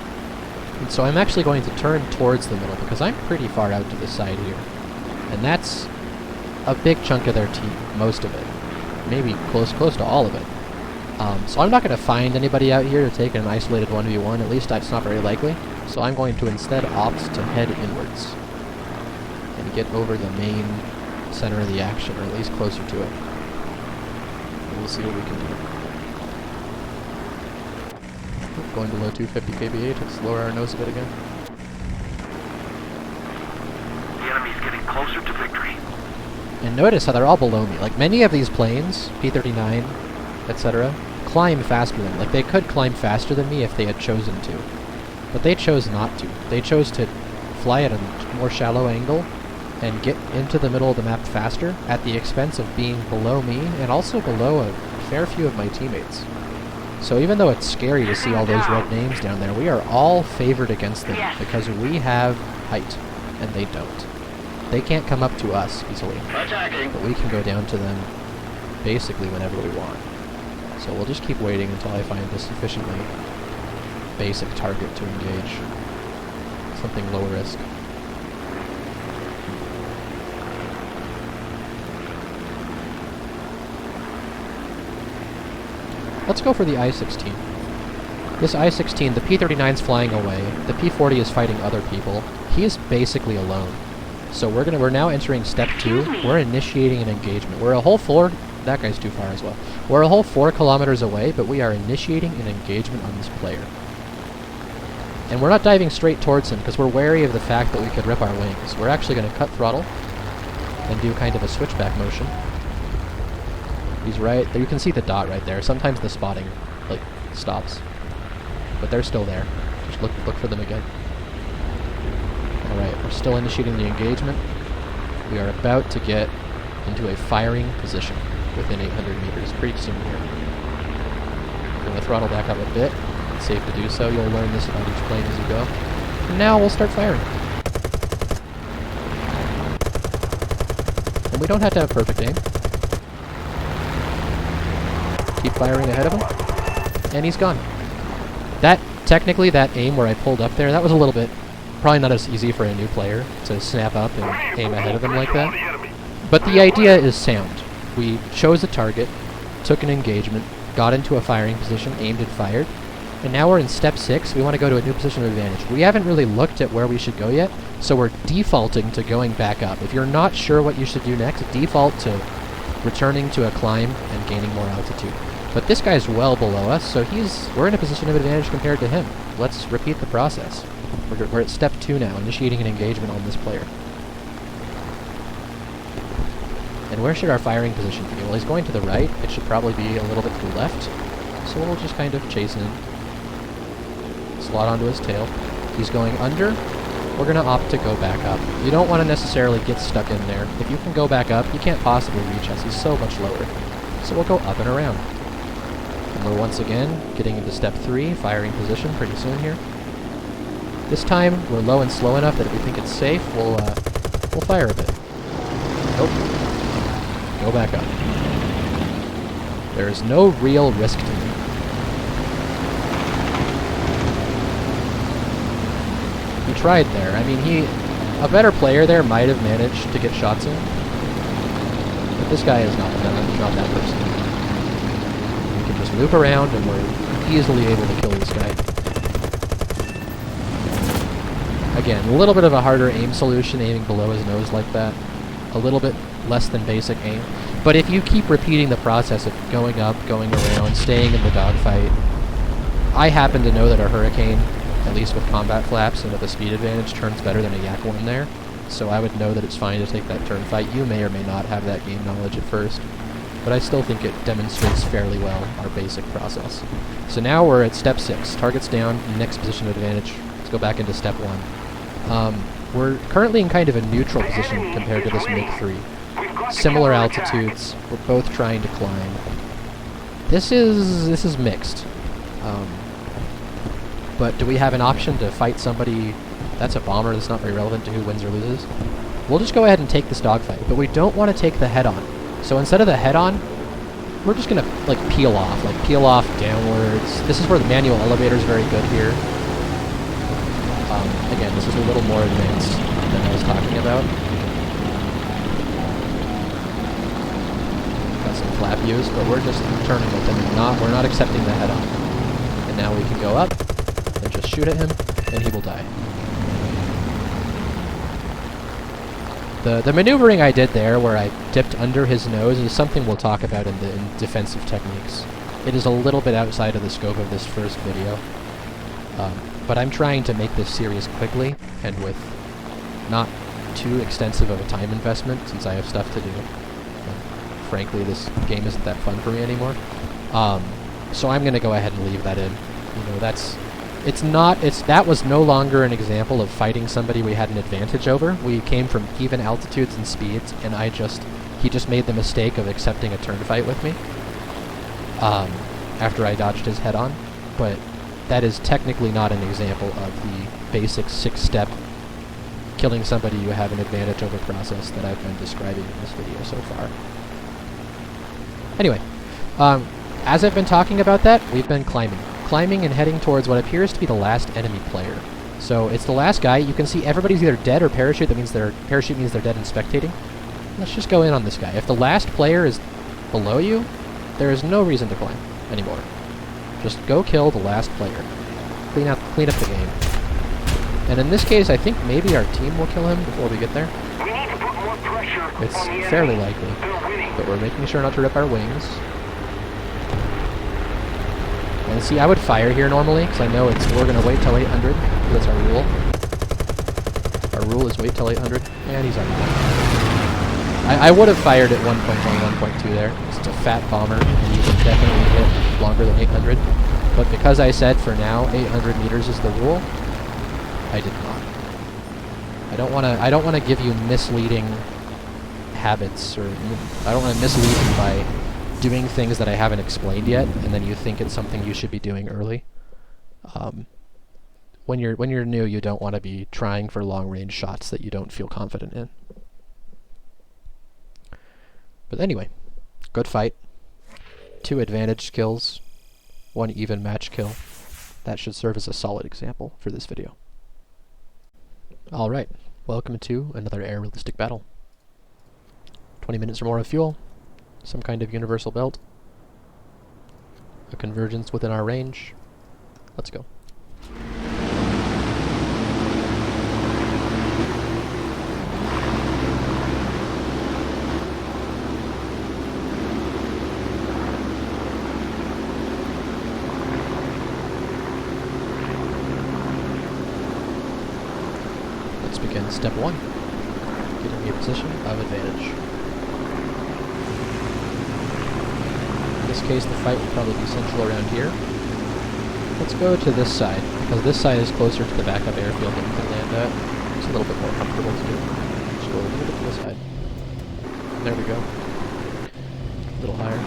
And so I'm actually going to turn towards the middle, because I'm pretty far out to the side here. And that's a big chunk of their team, most of it. Maybe close to all of it. So I'm not going to find anybody out here to take an isolated 1v1, at least that's not very likely. So I'm going to instead opt to head inwards and get over the main center of the action, or at least closer to it. And we'll see what we can do. Going below 250 kVH, let's lower our nose a bit again. The enemy's getting closer to victory. And notice how they're all below me. Like, many of these planes, P-39, etc., climb faster than me. Like, they could climb faster than me if they had chosen to. But they chose not to. They chose to fly at a more shallow angle and get into the middle of the map faster at the expense of being below me and also below a fair few of my teammates. So even though it's scary to see all those red names down there, we are all favored against them because we have height and they don't. They can't come up to us easily, but we can go down to them basically whenever we want. So we'll just keep waiting until I find a sufficiently basic target to engage. Something low risk. Let's go for the I-16. This I-16, the P-39's flying away. The P-40 is fighting other people. He is basically alone. So we're now entering step 2. We're initiating an engagement. We're a whole 4... That guy's too far as well. We're a whole 4 kilometers away, but we are initiating an engagement on this player. And we're not diving straight towards him because we're wary of the fact that we could rip our wings. We're actually going to cut throttle and do kind of a switchback motion. He's right there. You can see the dot right there. Sometimes the spotting, like, stops. But they're still there. Just look for them again. Alright, we're still initiating the engagement. We are about to get into a firing position within 800 meters, pretty soon here. We're going to throttle back up a bit. It's safe to do so. You'll learn this about each plane as you go. And now we'll start firing. And we don't have to have perfect aim. Keep firing ahead of him. And he's gone. Technically, that aim where I pulled up there, that was a little bit, probably not as easy for a new player to snap up and aim ahead of him like that. But the idea is sound. We chose a target, took an engagement, got into a firing position, aimed and fired, and now we're in step 6. We want to go to a new position of advantage. We haven't really looked at where we should go yet, so we're defaulting to going back up. If you're not sure what you should do next, default to returning to a climb and gaining more altitude. But this guy's well below us, so we're in a position of advantage compared to him. Let's repeat the process. We're at step 2 now, initiating an engagement on this player. And where should our firing position be? Well, he's going to the right. It should probably be a little bit to the left. So we'll just kind of chase him. Slot onto his tail. He's going under. We're going to opt to go back up. You don't want to necessarily get stuck in there. If you can go back up, you can't possibly reach us. He's so much lower. So we'll go up and around. And we're once again getting into step 3, firing position pretty soon here. This time, we're low and slow enough that if we think it's safe, we'll fire a bit. Nope. Go back up. There is no real risk to me. He tried there. I mean, a better player there might have managed to get shots in. But this guy is not that person. We can just loop around and we're easily able to kill this guy. Again, a little bit of a harder aim solution, aiming below his nose like that. A little bit less than basic aim. But if you keep repeating the process of going up, going around, staying in the dogfight, I happen to know that a Hurricane, at least with combat flaps and with a speed advantage, turns better than a Yak 1 there. So I would know that it's fine to take that turn fight. You may or may not have that game knowledge at first, but I still think it demonstrates fairly well our basic process. So now we're at step 6. Target's down, next position of advantage. Let's go back into step 1. We're currently in kind of a neutral position compared to this MiG-3. Similar altitudes. We're both trying to climb. This is mixed. But do we have an option to fight somebody? That's a bomber. That's not very relevant to who wins or loses. We'll just go ahead and take this dogfight, but we don't want to take the head-on. So instead of the head-on, we're just gonna peel off downwards. This is where the manual elevator is very good here. Again, this is a little more advanced than I was talking about. Got some flap use, but we're just turning with him and we're not accepting the head-on. And now we can go up and just shoot at him, and he will die. The maneuvering I did there, where I dipped under his nose, is something we'll talk about in defensive techniques. It is a little bit outside of the scope of this first video. But I'm trying to make this series quickly, and with not too extensive of a time investment, since I have stuff to do. Frankly, this game isn't that fun for me anymore. So I'm going to go ahead and leave that in. You know, that was no longer an example of fighting somebody we had an advantage over. We came from even altitudes and speeds, and he just made the mistake of accepting a turn fight with me. After I dodged his head on, but that is technically not an example of the basic 6-step killing somebody you have an advantage over process that I've been describing in this video so far. Anyway, as I've been talking about that, we've been climbing and heading towards what appears to be the last enemy player. So it's the last guy. You can see everybody's either dead or parachute. That means parachute means they're dead and spectating. Let's just go in on this guy. If the last player is below you, there is no reason to climb anymore. Just go kill the last player. Clean up the game. And in this case, I think maybe our team will kill him before we get there. We need to put more pressure It's on the fairly enemy. likely. They're winning. But we're making sure not to rip our wings. And see, I would fire here normally, because I know we're going to wait till 800. That's our rule. Our rule is wait till 800. And he's already done. I would have fired at 1.1, 1.2 there, because it's a fat bomber, and you can definitely hit longer than 800. But because I said for now 800 meters is the rule, I did not. I don't want to give you misleading habits, or I don't want to mislead you by doing things that I haven't explained yet, and then you think it's something you should be doing early. When you're new, you don't want to be trying for long-range shots that you don't feel confident in. But anyway, good fight. 2 advantage kills, 1 even match kill. That should serve as a solid example for this video. Alright, welcome to another air realistic battle. 20 minutes or more of fuel, some kind of universal belt, a convergence within our range. Let's go. Let's begin step 1, getting a position of advantage. In this case, the fight will probably be central around here. Let's go to this side, because this side is closer to the backup airfield that we can land at. It's a little bit more comfortable to do. Just go a little bit to the side. There we go. A little higher.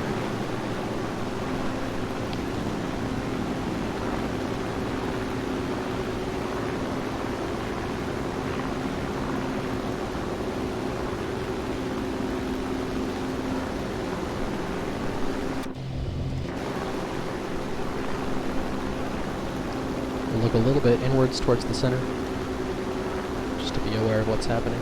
Look a little bit inwards towards the center, just to be aware of what's happening.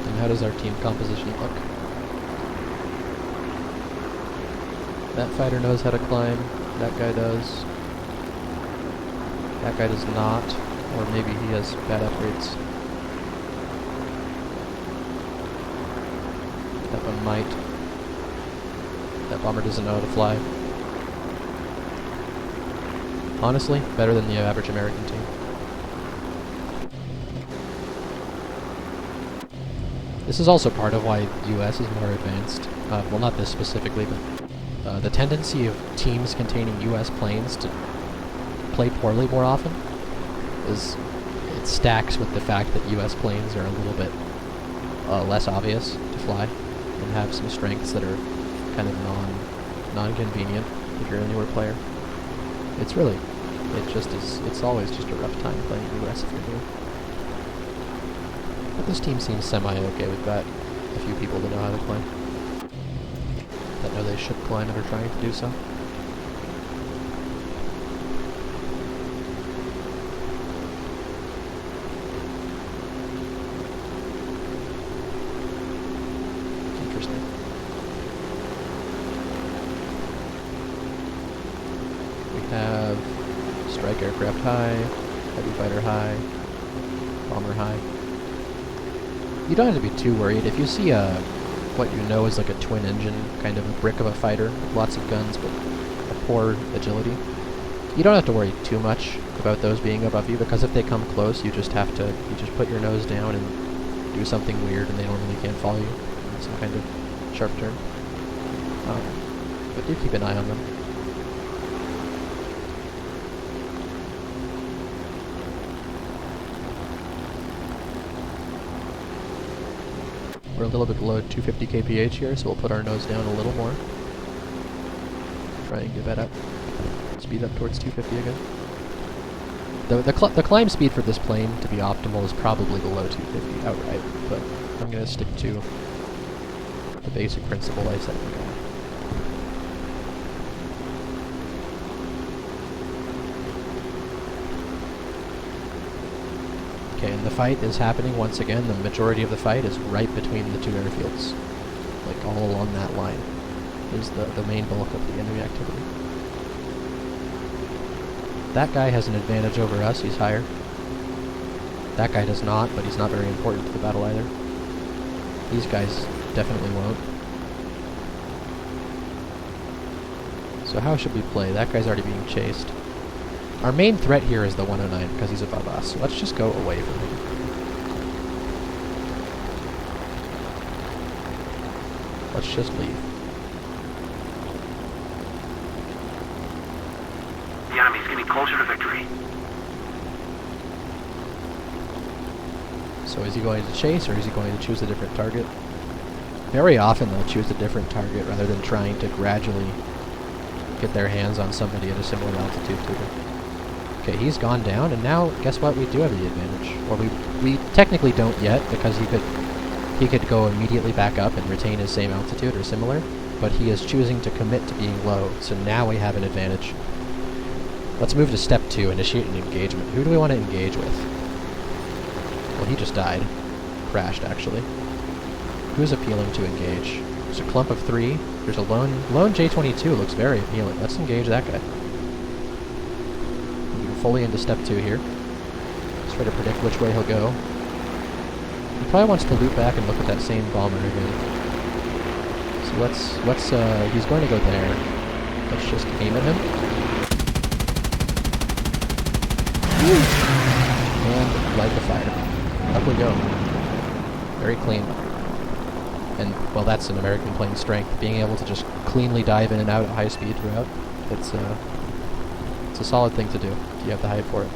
And how does our team composition look? That fighter knows how to climb, that guy does. That guy does not, or maybe he has bad upgrades. That one might. That bomber doesn't know how to fly. Honestly, better than the average American team. This is also part of why the US is more advanced. Well, not this specifically, but the tendency of teams containing US planes to play poorly more often it stacks with the fact that US planes are a little bit less obvious to fly, and have some strengths that are kind of non-convenient if you're a newer player. It's always just a rough time playing US if you're new. But this team seems semi-okay. We've got a few people that know how to climb, that know they should climb and are trying to do so. Have strike aircraft high, heavy fighter high, bomber high. You don't have to be too worried. If you see what you know is like a twin engine, kind of a brick of a fighter, with lots of guns but a poor agility, You don't have to worry too much about those being above you, because if they come close, you just put your nose down and do something weird, and they normally can't follow you in some kind of sharp turn. But do keep an eye on them. We're a little bit below 250 kph here, so we'll put our nose down a little more. Try and get that up. Speed up towards 250 again. The climb speed for this plane, to be optimal, is probably below 250 outright, but I'm going to stick to the basic principle I said. Okay, and the fight is happening once again. The majority of the fight is right between the two airfields. Like, all along that line is the main bulk of the enemy activity. That guy has an advantage over us, he's higher. That guy does not, but he's not very important to the battle either. These guys definitely won't. So how should we play? That guy's already being chased. Our main threat here is the 109, because he's above us, so let's just go away from him. Let's just leave. The enemy's getting closer to victory. So is he going to chase, or is he going to choose a different target? Very often they'll choose a different target rather than trying to gradually get their hands on somebody at a similar altitude to them. Okay, he's gone down, and now, guess what? We do have the advantage. Or we technically don't yet, because he could go immediately back up and retain his same altitude or similar, but he is choosing to commit to being low, so now we have an advantage. Let's move to step 2, initiate an engagement. Who do we want to engage with? Well, he just died. Crashed, actually. Who's appealing to engage? There's a clump of 3. There's a lone J-22 looks very appealing. Let's engage that guy. Moving fully into step 2 here. Let's try to predict which way he'll go. He probably wants to loop back and look at that same bomber again. So let's he's going to go there. Let's just aim at him. And light the fire. Up we go. Very clean. And, well, that's an American plane strength. Being able to just cleanly dive in and out at high speed throughout. It's a solid thing to do. You have the height for it.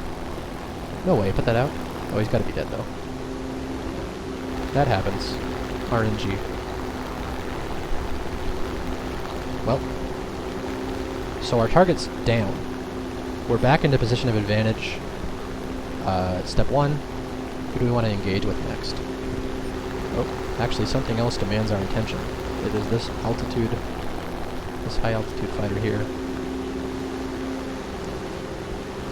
No way, put that out. Oh, he's got to be dead, though. That happens. RNG. Well. So our target's down. We're back into position of advantage. Step 1. Who do we want to engage with next? Oh, actually something else demands our attention. It is this altitude, this high altitude fighter here.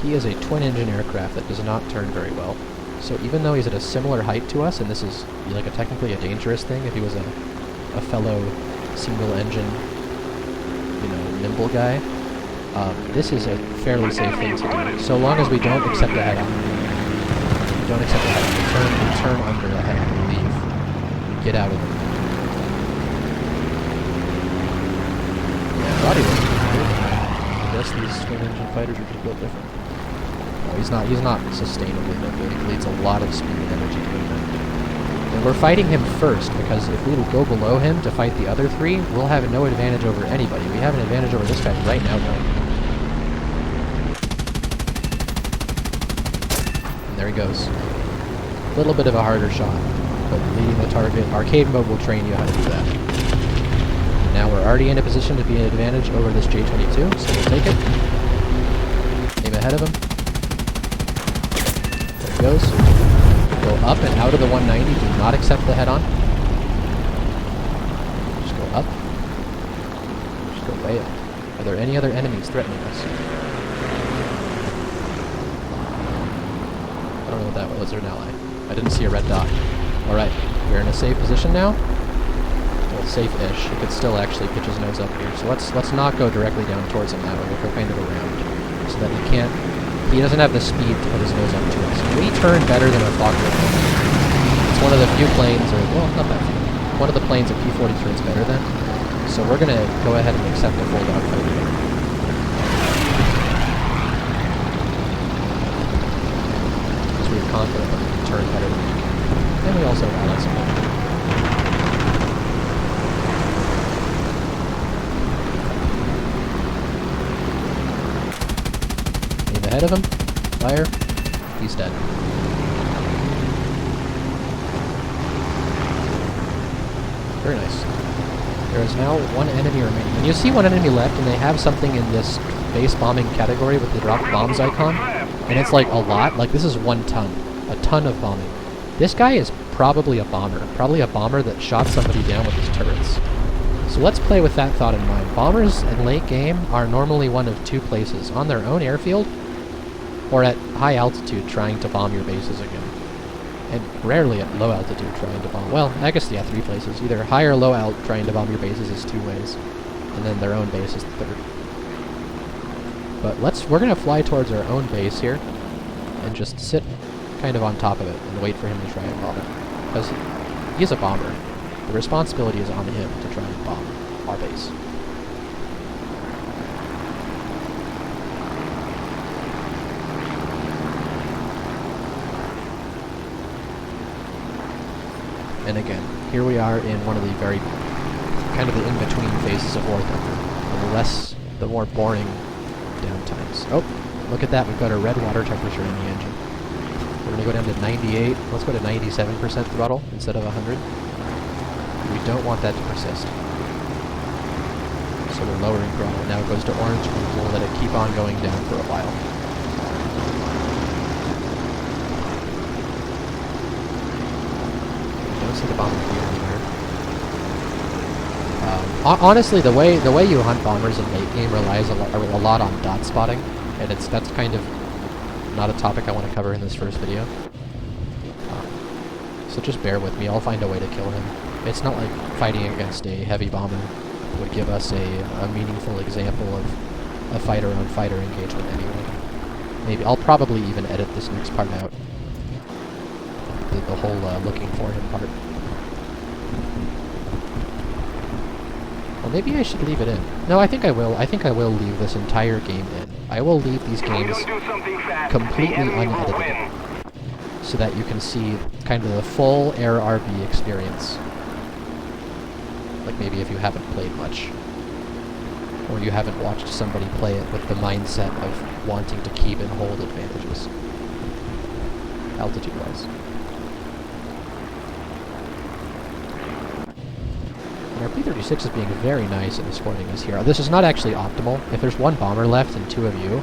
He is a twin-engine aircraft that does not turn very well. So even though he's at a similar height to us, and this is like technically a dangerous thing if he was a fellow single-engine, nimble guy, this is a fairly safe thing to do. So long as we don't accept the head-on. We don't accept the head-on. We turn under the head-on. We leave. Get out of it. Yeah, body work is good. I guess these twin-engine fighters are just built different. No, he's not sustainably that good. He needs a lot of speed and energy doing that. And we're fighting him first, because if we go below him to fight the other 3, we'll have no advantage over anybody. We have an advantage over this guy right now, though. And there he goes. A little bit of a harder shot, but leading the target. Arcade mode will train you how to do that. Now we're already in a position to be an advantage over this J-22, so we'll take it. Aim ahead of him. There he goes. Go up and out of the 190. Do not accept the head-on. Just go up. Just go way up. Are there any other enemies threatening us? I don't know what that was. Was there an ally? I didn't see a red dot. Alright, we're in a safe position now. Well, safe-ish. He could still actually pitch his nose up here. So let's not go directly down towards him that way. We'll go kind of around. So that he doesn't have the speed to put his nose up to us. We turn better than our Fokker. It's one of the few planes, or, well, not that few. One of the planes that P-40 turns better than. So we're going to go ahead and accept a full dogfight here. confident that we can turn better than we can. And we also rally some energy. Aim ahead of him. Fire. He's dead. Very nice. There is now one enemy remaining. And you see one enemy left, and they have something in this base bombing category with the dropped bombs icon. And it's like a lot. Like, this is 1 ton. A ton of bombing. This guy is probably a bomber. Probably a bomber that shot somebody down with his turrets. So let's play with that thought in mind. Bombers in late game are normally one of 2 places. On their own airfield, or at high altitude trying to bomb your bases again. And rarely at low altitude trying to bomb. Well, I guess, yeah, 3 places. Either high or low alt trying to bomb your bases is 2 ways. And then their own base is the 3rd. But we're gonna fly towards our own base here, and just sit kind of on top of it, and wait for him to try and bomb it. Because he's a bomber. The responsibility is on him to try and bomb our base. And again, here we are in one of the very, kind of the in-between phases of War Thunder. The more boring downtimes. Oh, look at that, we've got a red water temperature in the engine. We're going to go down to 98, let's go to 97% throttle instead of 100. We don't want that to persist. So we're lowering throttle. Now it goes to orange, and we'll let it keep on going down for a while. See the bomber field anywhere. Honestly, the way you hunt bombers in late game relies a lot on dot spotting, and that's kind of not a topic I want to cover in this first video. So just bear with me. I'll find a way to kill him. It's not like fighting against a heavy bomber would give us a meaningful example of a fighter-on-fighter engagement anyway. Maybe I'll probably even edit this next part out. The whole looking for him part. Well, maybe I should leave it in. No, I think I will. I think I will leave this entire game in. I will leave these games completely unedited, so that you can see kind of the full Air RB experience. Like maybe if you haven't played much, or you haven't watched somebody play it with the mindset of wanting to keep and hold advantages, altitude-wise. And our P-36 is being very nice at escorting us here. This is not actually optimal. If there's 1 bomber left and 2 of you,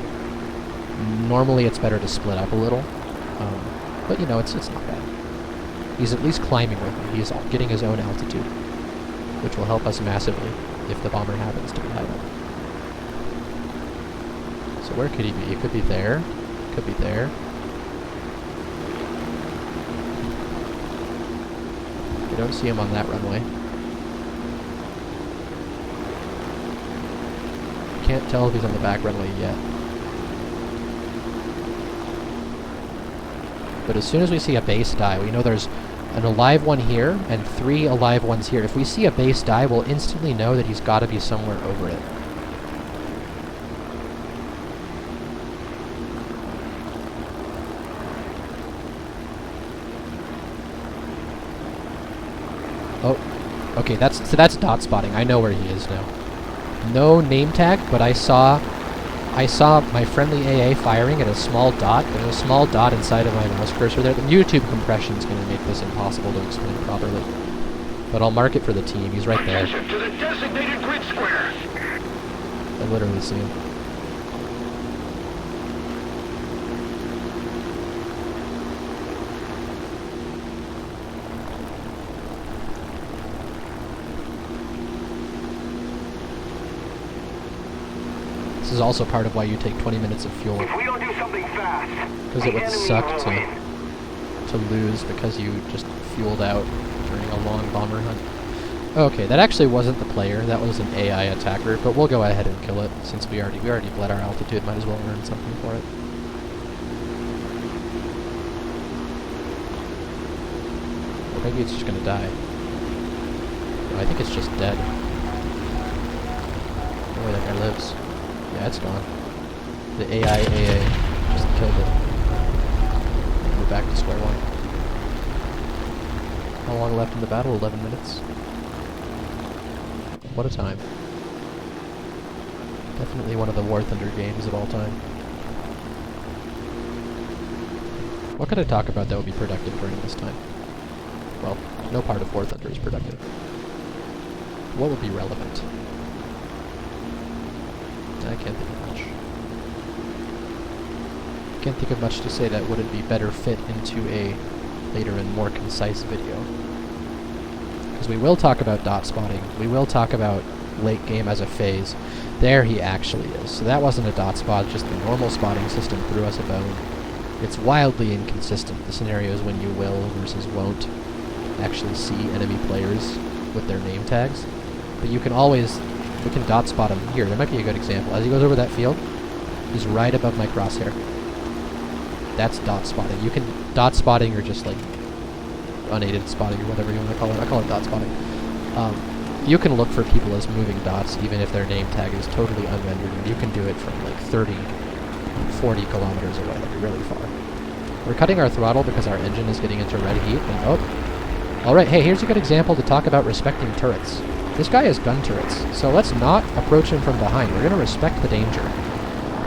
normally it's better to split up a little. But you know, it's not bad. He's at least climbing with me. He's getting his own altitude, which will help us massively if the bomber happens to be high up. So where could he be? He could be there. Could be there. We don't see him on that runway. Can't tell if he's on the back runway yet. But as soon as we see a base die, we know there's an alive one here and 3 alive ones here. If we see a base die, we'll instantly know that he's got to be somewhere over it. Oh, okay, that's dot spotting. I know where he is now. No name tag, but I saw my friendly AA firing at a small dot. There's a small dot inside of my mouse cursor there. The YouTube compression is going to make this impossible to explain properly. But I'll mark it for the team. He's right there. Attention to the designated grid square. I literally see him. This is also part of why you take 20 minutes of fuel. If we don't do something fast, Because it would suck to lose because you just fueled out during a long bomber hunt. Okay, that actually wasn't the player, that was an AI attacker, but we'll go ahead and kill it since we already bled our altitude, might as well earn something for it. Or maybe it's just gonna die. No, I think it's just dead. Oh, that guy lives. Yeah, it's gone. The AI just killed it. We're back to square one. How long left in the battle? 11 minutes. What a time. Definitely one of the War Thunder games of all time. What could I talk about that would be productive during this time? Well, no part of War Thunder is productive. What would be relevant? I can't think of much. Can't think of much to say that wouldn't be better fit into a later and more concise video. Because we will talk about dot spotting. We will talk about late game as a phase. There he actually is. So that wasn't a dot spot, just the normal spotting system threw us a bone. It's wildly inconsistent, the scenarios when you will versus won't actually see enemy players with their name tags. But you can always, we can dot spot him here. That might be a good example. As he goes over that field, he's right above my crosshair. That's dot spotting. You can, dot spotting or just like unaided spotting or whatever you want to call it. I call it dot spotting. You can look for people as moving dots even if their name tag is totally unrendered, and you can do it from like 30, 40 kilometers away, like really far. We're cutting our throttle because our engine is getting into red heat, and oh. Alright, hey, here's a good example to talk about respecting turrets. This guy has gun turrets, so let's not approach him from behind. We're going to respect the danger.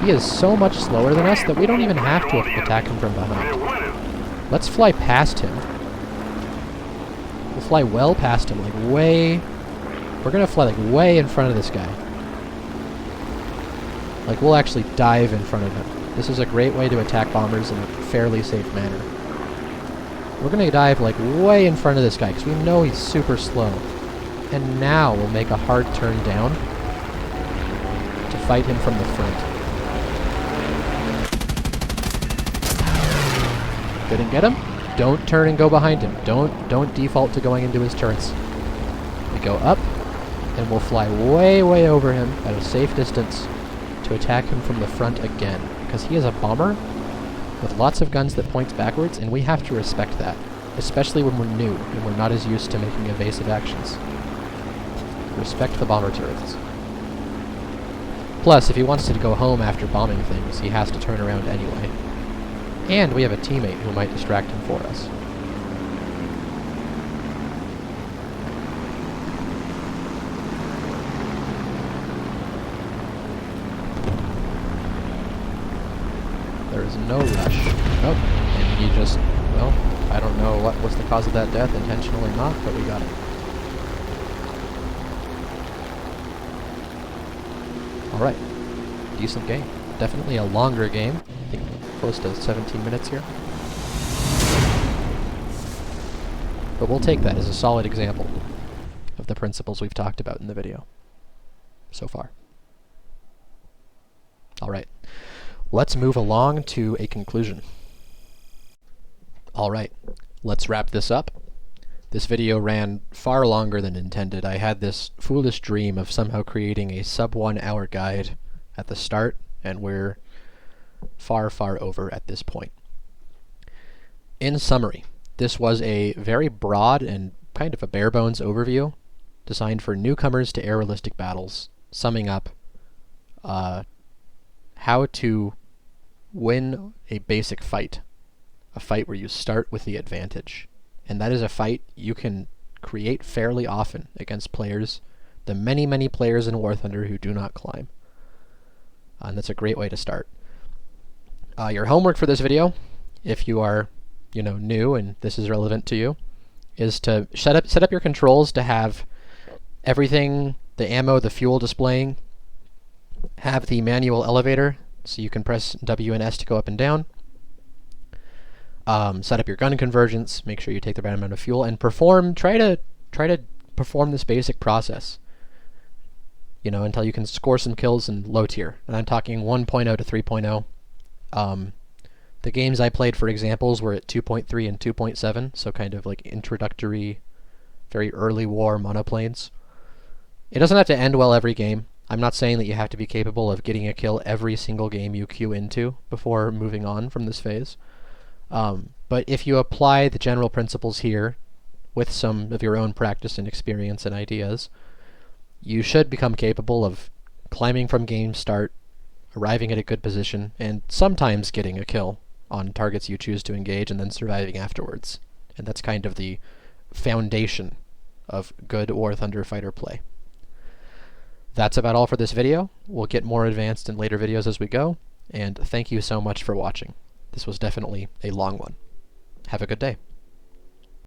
He is so much slower than us that we don't even have to attack him from behind. Let's fly past him. We'll fly well past him, like way... We're going to fly like way in front of this guy. Like we'll actually dive in front of him. This is a great way to attack bombers in a fairly safe manner. We're going to dive like way in front of this guy because we know he's super slow. And now we'll make a hard turn down to fight him from the front. Couldn't get him? Don't turn and go behind him. Don't default to going into his turrets. We go up, and we'll fly way, way over him at a safe distance to attack him from the front again. Because he is a bomber with lots of guns that points backwards, and we have to respect that. Especially when we're new, and we're not as used to making evasive actions. Respect the bomber turrets. Plus, if he wants to go home after bombing things, he has to turn around anyway. And we have a teammate who might distract him for us. There is no rush. Oh, and he just, well, I don't know what was the cause of that death, intentional or not, but we got it. Alright. Decent game. Definitely a longer game. I think close to 17 minutes here. But we'll take that as a solid example of the principles we've talked about in the video so far. Alright. Let's move along to a conclusion. Alright. Let's wrap this up. This video ran far longer than intended. I had this foolish dream of somehow creating a sub-1 hour guide at the start, and we're far, far over at this point. In summary, this was a very broad and kind of a bare-bones overview designed for newcomers to air-realistic battles, summing up how to win a basic fight. A fight where you start with the advantage. And that is a fight you can create fairly often against players, the many, many players in War Thunder who do not climb. And that's a great way to start. Your homework for this video, if you are, new and this is relevant to you, is to set up your controls to have everything, the ammo, the fuel displaying, have the manual elevator, so you can press W and S to go up and down. Set up your gun convergence, make sure you take the right amount of fuel, and try to perform this basic process, until you can score some kills in low tier. And I'm talking 1.0 to 3.0. The games I played for examples were at 2.3 and 2.7, so kind of like introductory, very early war monoplanes. It doesn't have to end well every game. I'm not saying that you have to be capable of getting a kill every single game you queue into before moving on from this phase. But if you apply the general principles here with some of your own practice and experience and ideas, you should become capable of climbing from game start, arriving at a good position, and sometimes getting a kill on targets you choose to engage and then surviving afterwards. And that's kind of the foundation of good War Thunder fighter play. That's about all for this video. We'll get more advanced in later videos as we go, and thank you so much for watching. This was definitely a long one. Have a good day.